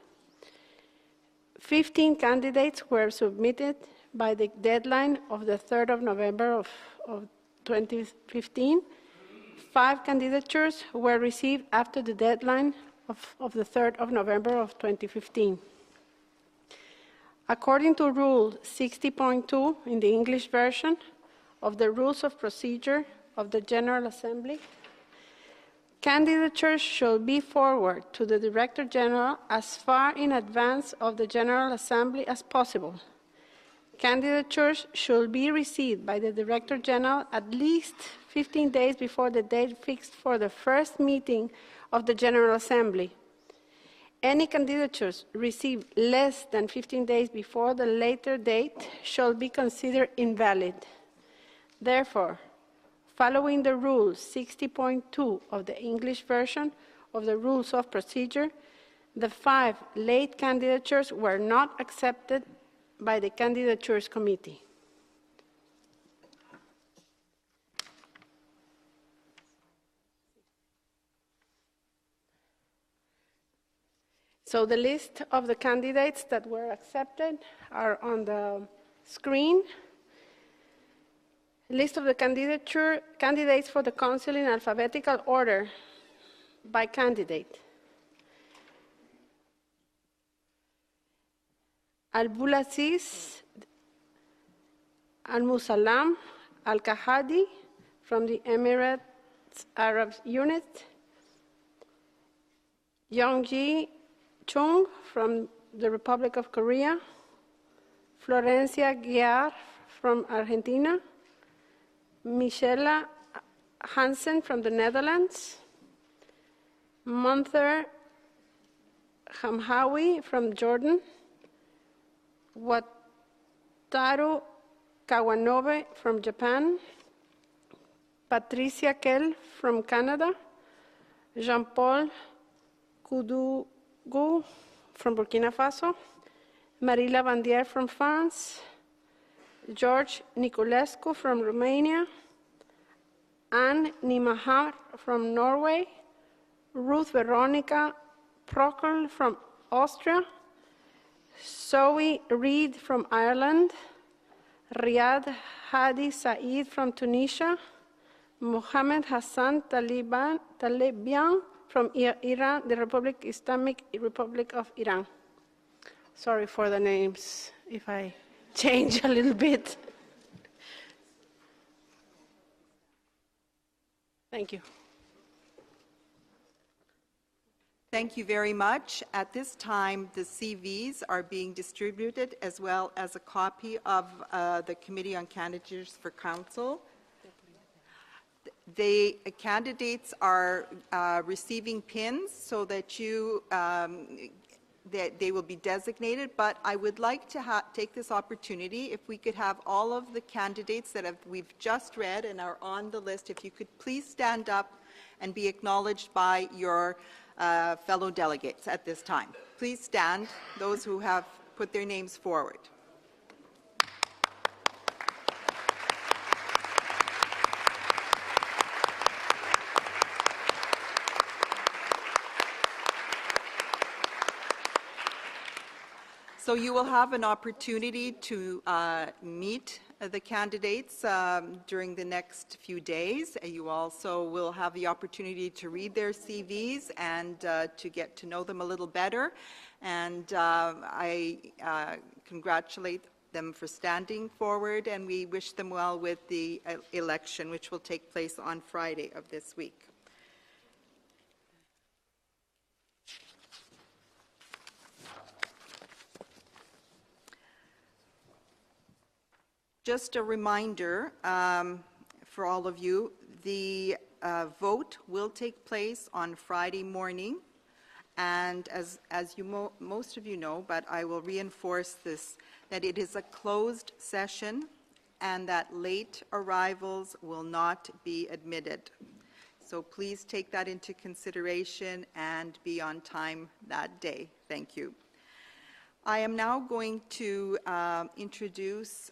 15 candidates were submitted by the deadline of the 3rd of November of 2015. 5 candidatures were received after the deadline of the 3rd of November of 2015. According to Rule 60.2 in the English version of the Rules of Procedure of the General Assembly, candidatures shall be forwarded to the Director General as far in advance of the General Assembly as possible. Candidatures should be received by the Director General at least 15 days before the date fixed for the first meeting of the General Assembly. Any candidatures received less than 15 days before the later date shall be considered invalid. Therefore, following the Rule 60.2 of the English version of the Rules of Procedure, the 5 late candidatures were not accepted by the Candidatures Committee. So the list of the candidates that were accepted are on the screen. List of the candidates for the Council in alphabetical order by candidate. Al-Bulaziz Al-Musallam Al-Kahadi from the Emirates Arab Unit. Yongji Chung from the Republic of Korea. Florencia Guiar from Argentina. Michela Hansen from the Netherlands. Munther Hamhawi from Jordan. Wataru Kawanobe from Japan. Patricia Kell from Canada. Jean-Paul Kudugu from Burkina Faso. Marila Bandier from France. George Niculescu from Romania. Anne Nimahar from Norway. Ruth Veronica Procol from Austria. Zoe Reid from Ireland. Riyad Hadi Saeed from Tunisia. Mohammed Hassan Talibian from Iran, the Islamic Republic of Iran. Sorry for the names if I change a little bit. Thank you. Thank you very much. At this time, the CVs are being distributed as well as a copy of the Committee on Candidatures for Council. The candidates are receiving pins so that that they will be designated, but I would like to take this opportunity, if we could have all of the candidates that we've just read and are on the list, if you could please stand up and be acknowledged by your fellow delegates at this time. Please stand, those who have put their names forward. So you will have an opportunity to meet the candidates during the next few days. You also will have the opportunity to read their CVs and to get to know them a little better. And I congratulate them for standing forward, and we wish them well with the election, which will take place on Friday of this week. Just a reminder for all of you, the vote will take place on Friday morning, and as you most of you know, but I will reinforce this, that it is a closed session and that late arrivals will not be admitted. So please take that into consideration and be on time that day. Thank you. I am now going to introduce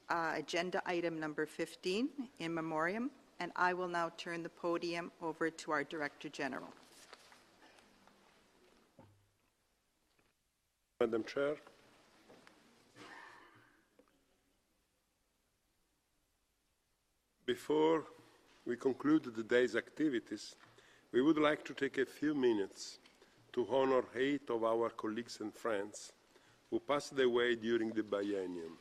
agenda item number 15, in memoriam, and I will now turn the podium over to our Director General. Madam Chair. Before we conclude the day's activities, we would like to take a few minutes to honor 8 of our colleagues and friends who passed away during the biennium.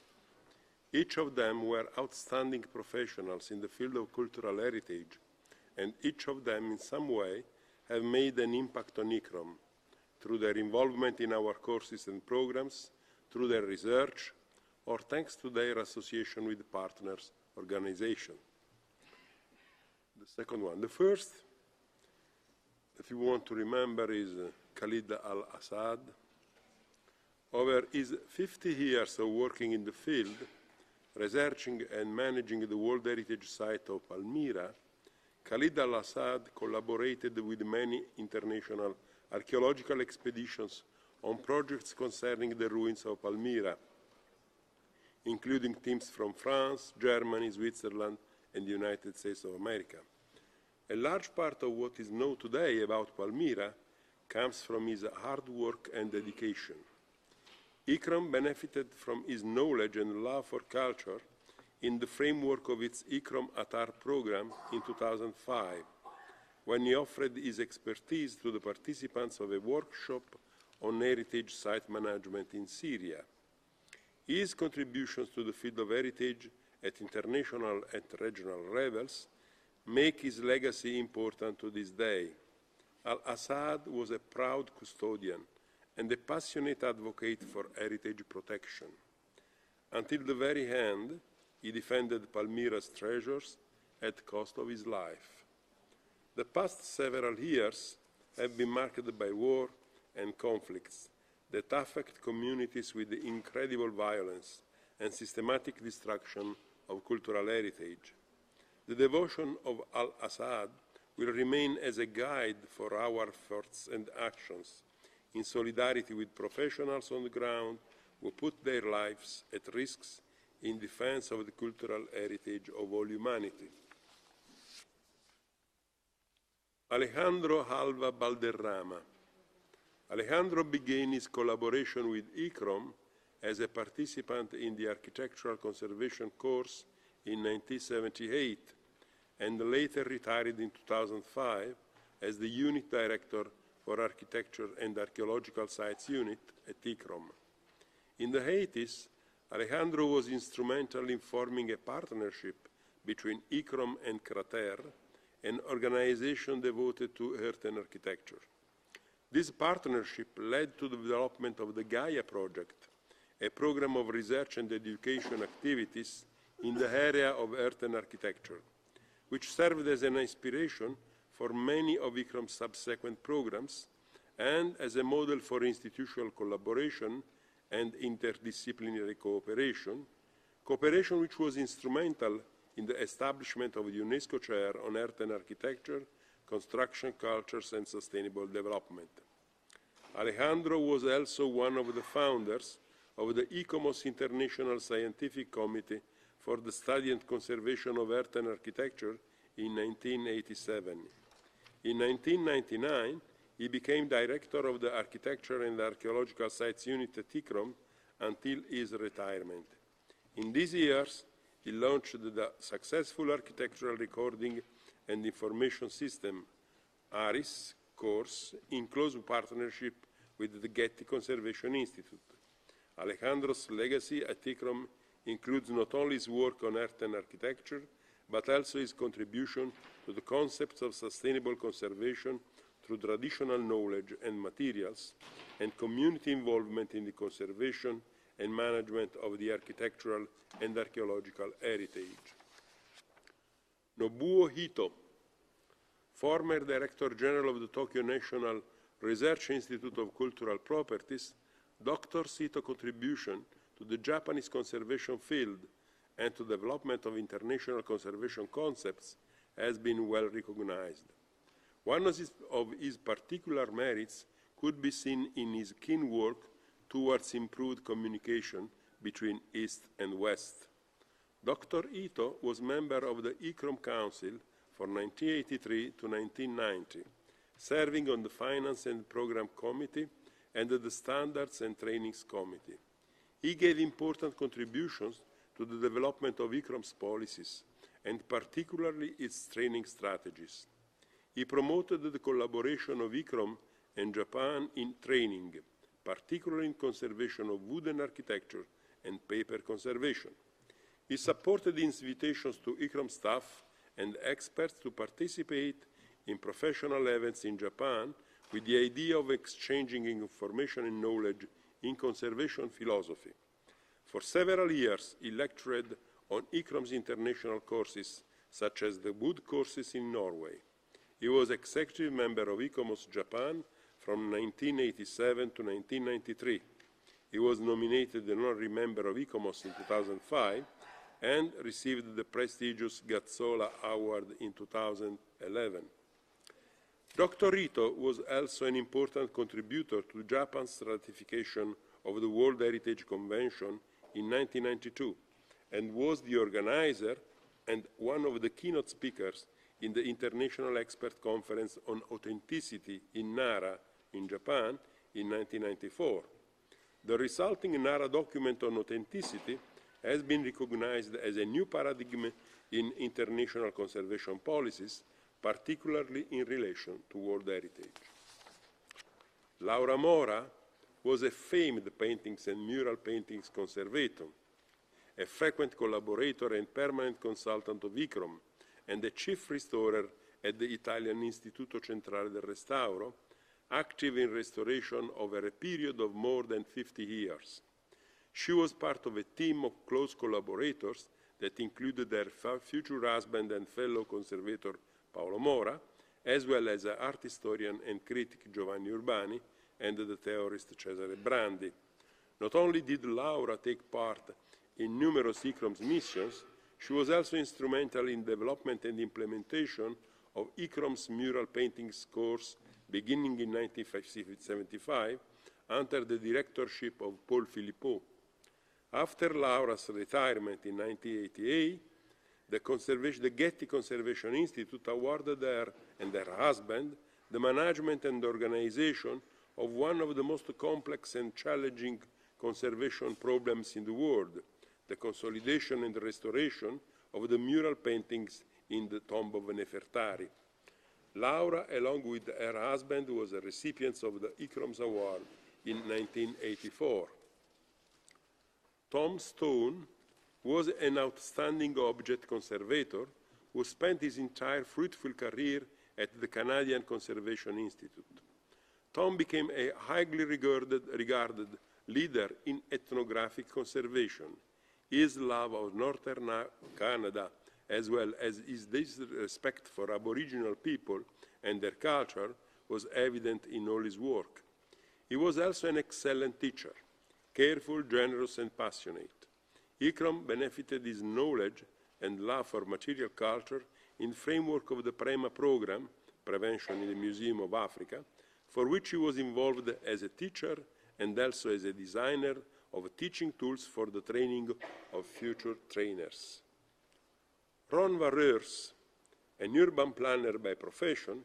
Each of them were outstanding professionals in the field of cultural heritage, and each of them in some way have made an impact on ICCROM through their involvement in our courses and programs, through their research, or thanks to their association with partners organizations. The second one. The first, if you want to remember, is Khalid al-Assad. Over his 50 years of working in the field, researching and managing the World Heritage Site of Palmyra, Khalid al-Assad collaborated with many international archaeological expeditions on projects concerning the ruins of Palmyra, including teams from France, Germany, Switzerland, and the United States of America. A large part of what is known today about Palmyra comes from his hard work and dedication. ICCROM benefited from his knowledge and love for culture in the framework of its ICCROM Atar program in 2005, when he offered his expertise to the participants of a workshop on heritage site management in Syria. His contributions to the field of heritage at international and regional levels make his legacy important to this day. Al-Assad was a proud custodian and a passionate advocate for heritage protection. Until the very end, he defended Palmyra's treasures at the cost of his life. The past several years have been marked by war and conflicts that affect communities with incredible violence and systematic destruction of cultural heritage. The devotion of Al-Assad will remain as a guide for our efforts and actions, in solidarity with professionals on the ground who put their lives at risk in defense of the cultural heritage of all humanity. Alejandro Alva Valderrama. Alejandro began his collaboration with ICCROM as a participant in the Architectural Conservation course in 1978, and later retired in 2005 as the Unit Director for Architecture and Archaeological Sites Unit at ICCROM. In the 80s, Alejandro was instrumental in forming a partnership between ICCROM and Crater, an organization devoted to earth and architecture. This partnership led to the development of the Gaia project, a program of research and education activities in the area of earth and architecture, which served as an inspiration for many of ICCROM's subsequent programs and as a model for institutional collaboration and interdisciplinary cooperation, cooperation which was instrumental in the establishment of the UNESCO Chair on Earth and Architecture, Construction, Cultures and Sustainable Development. Alejandro was also one of the founders of the ICOMOS International Scientific Committee for the Study and Conservation of Earth and Architecture in 1987. In 1999, He became director of the Architecture and Archaeological Sites Unit at ICCROM until his retirement. In these years, he launched the successful Architectural Recording and Information System, Arrears, course in close partnership with the Getty Conservation Institute. Alejandro's legacy at ICCROM includes not only his work on earth and architecture, but also his contribution to the concepts of sustainable conservation through traditional knowledge and materials, and community involvement in the conservation and management of the architectural and archaeological heritage. Nobuo Hito, former Director General of the Tokyo National Research Institute of Cultural Properties, Dr. Hito's contribution to the Japanese conservation field and to the development of international conservation concepts has been well recognized. One of his particular merits could be seen in his keen work towards improved communication between East and West. Dr. Ito was member of the ICCROM Council from 1983 to 1990, serving on the Finance and Program Committee and the Standards and Trainings Committee. He gave important contributions to the development of ICCROM's policies, and particularly its training strategies. He promoted the collaboration of ICCROM and Japan in training, particularly in conservation of wooden architecture and paper conservation. He supported invitations to ICCROM staff and experts to participate in professional events in Japan with the idea of exchanging information and knowledge in conservation philosophy. For several years, he lectured on ICCROM's international courses, such as the wood courses in Norway. He was executive member of ICOMOS Japan from 1987 to 1993. He was nominated an honorary member of ICOMOS in 2005 and received the prestigious Gazzola Award in 2011. Dr. Ito was also an important contributor to Japan's ratification of the World Heritage Convention in 1992 and was the organizer and one of the keynote speakers in the International Expert Conference on Authenticity in Nara in Japan in 1994. The resulting Nara document on authenticity has been recognized as a new paradigm in international conservation policies, particularly in relation to World Heritage. Laura Mora was a famed paintings and mural paintings conservator, a frequent collaborator and permanent consultant of ICCROM, and the chief restorer at the Italian Istituto Centrale del Restauro, active in restoration over a period of more than 50 years. She was part of a team of close collaborators that included her future husband and fellow conservator Paolo Mora, as well as art historian and critic Giovanni Urbani and the theorist Cesare Brandi. Not only did Laura take part in numerous ICCROM's missions, she was also instrumental in development and implementation of ICCROM's mural paintings course beginning in 1975 under the directorship of Paul Philippot. After Laura's retirement in 1988, the Getty Conservation Institute awarded her and her husband the management and organization of one of the most complex and challenging conservation problems in the world, the consolidation and restoration of the mural paintings in the tomb of Nefertari. Laura, along with her husband, was a recipient of the ICCROM's award in 1984. Tom Stone was an outstanding object conservator who spent his entire fruitful career at the Canadian Conservation Institute. Tom became a highly regarded leader in ethnographic conservation. His love of northern Canada, as well as his respect for Aboriginal people and their culture, was evident in all his work. He was also an excellent teacher, careful, generous, and passionate. ICCROM benefited his knowledge and love for material culture in the framework of the PREMA program, Prevention in the Museum of Africa, for which he was involved as a teacher and also as a designer of teaching tools for the training of future trainers. Ron Arrears, an urban planner by profession,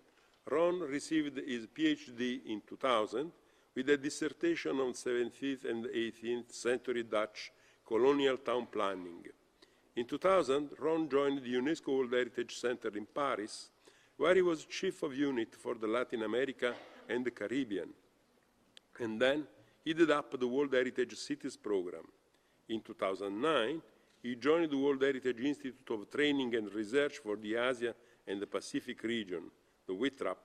Ron received his PhD in 2000 with a dissertation on 17th and 18th century Dutch colonial town planning. In 2000, Ron joined the UNESCO World Heritage Center in Paris, where he was chief of unit for the Latin America and the Caribbean, and then headed up the World Heritage Cities program. In 2009, he joined the World Heritage Institute of Training and Research for the Asia and the Pacific region, the WITRAP,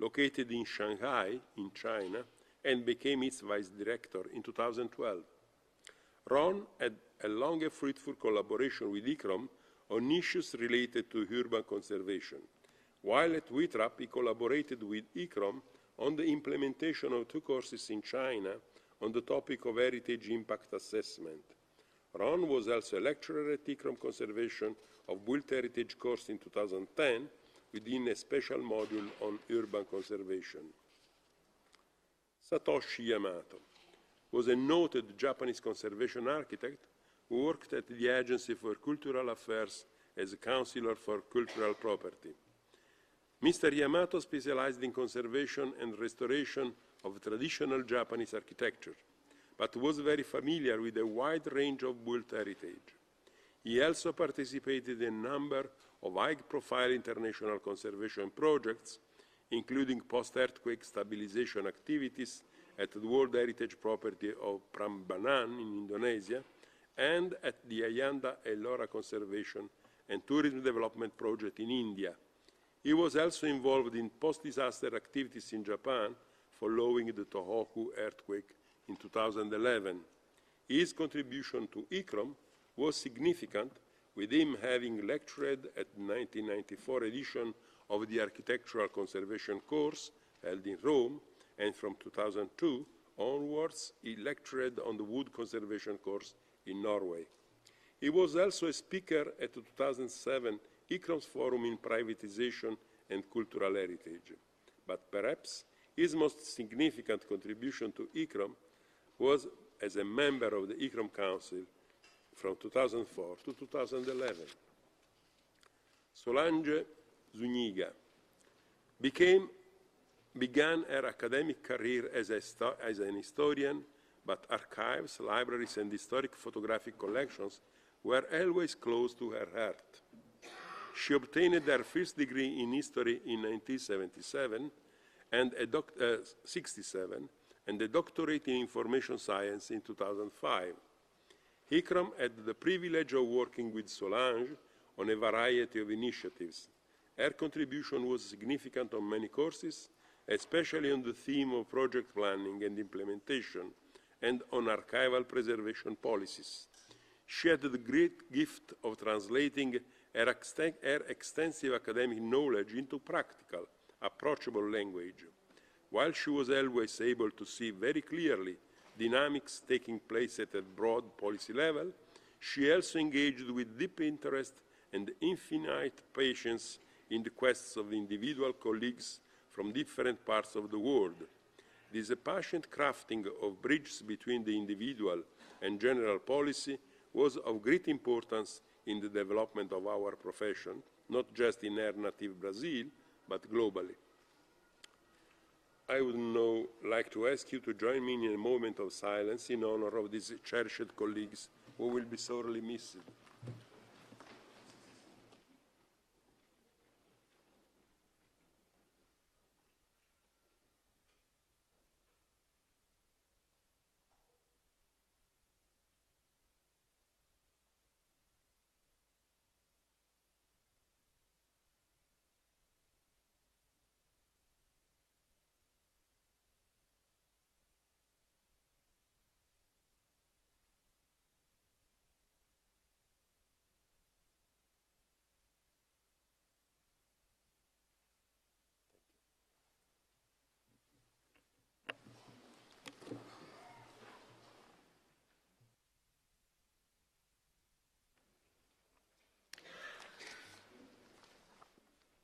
located in Shanghai, in China, and became its vice director in 2012. Ron had a long and fruitful collaboration with ICCROM on issues related to urban conservation. While at WITRAP, he collaborated with ICCROM on the implementation of 2 courses in China on the topic of heritage impact assessment. Ron was also a lecturer at ICCROM Conservation of Built Heritage course in 2010 within a special module on urban conservation. Satoshi Yamato was a noted Japanese conservation architect who worked at the Agency for Cultural Affairs as a counselor for cultural property. Mr. Yamato specialized in conservation and restoration of traditional Japanese architecture, but was very familiar with a wide range of built heritage. He also participated in a number of high-profile international conservation projects, including post-earthquake stabilization activities at the World Heritage Property of Prambanan in Indonesia and at the Ayanda Ellora Conservation and Tourism Development Project in India. He was also involved in post-disaster activities in Japan following the Tohoku earthquake in 2011. His contribution to ICCROM was significant, with him having lectured at the 1994 edition of the Architectural Conservation course held in Rome, and from 2002 onwards, he lectured on the Wood Conservation course in Norway. He was also a speaker at the 2007 ICCROM's Forum in Privatization and Cultural Heritage. But perhaps his most significant contribution to ICCROM was as a member of the ICCROM Council from 2004 to 2011. Solange Zuniga began her academic career as an historian, but archives, libraries, and historic photographic collections were always close to her heart. She obtained her first degree in history in 1977 and a doctorate in information science in 2005. ICCROM had the privilege of working with Solange on a variety of initiatives. Her contribution was significant on many courses, especially on the theme of project planning and implementation and on archival preservation policies. She had the great gift of translating her extensive academic knowledge into practical, approachable language. While she was always able to see very clearly dynamics taking place at a broad policy level, she also engaged with deep interest and infinite patience in the quests of individual colleagues from different parts of the world. This patient crafting of bridges between the individual and general policy was of great importance in the development of our profession, not just in her native Brazil, but globally. I would now like to ask you to join me in a moment of silence in honor of these cherished colleagues who will be sorely missed.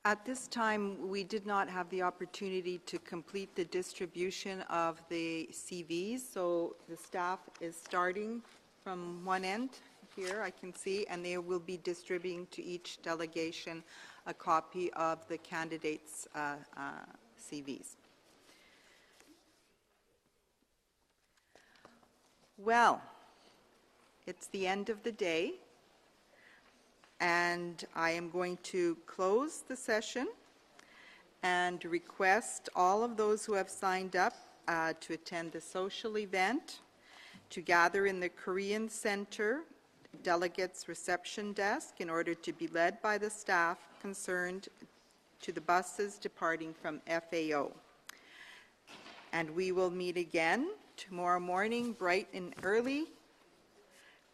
At this time, we did not have the opportunity to complete the distribution of the CVs, so the staff is starting from one end here, I can see, and they will be distributing to each delegation a copy of the candidates' CVs. Well, it's the end of the day, and I am going to close the session and request all of those who have signed up to attend the social event to gather in the Korean Center Delegates Reception Desk in order to be led by the staff concerned to the buses departing from FAO. And we will meet again tomorrow morning, bright and early.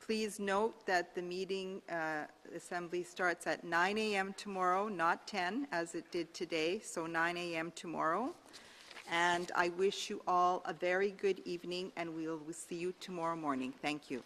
Please note that the meeting assembly starts at 9 a.m. tomorrow, not 10 as it did today, so 9 a.m. tomorrow. And I wish you all a very good evening, and we'll see you tomorrow morning. Thank you.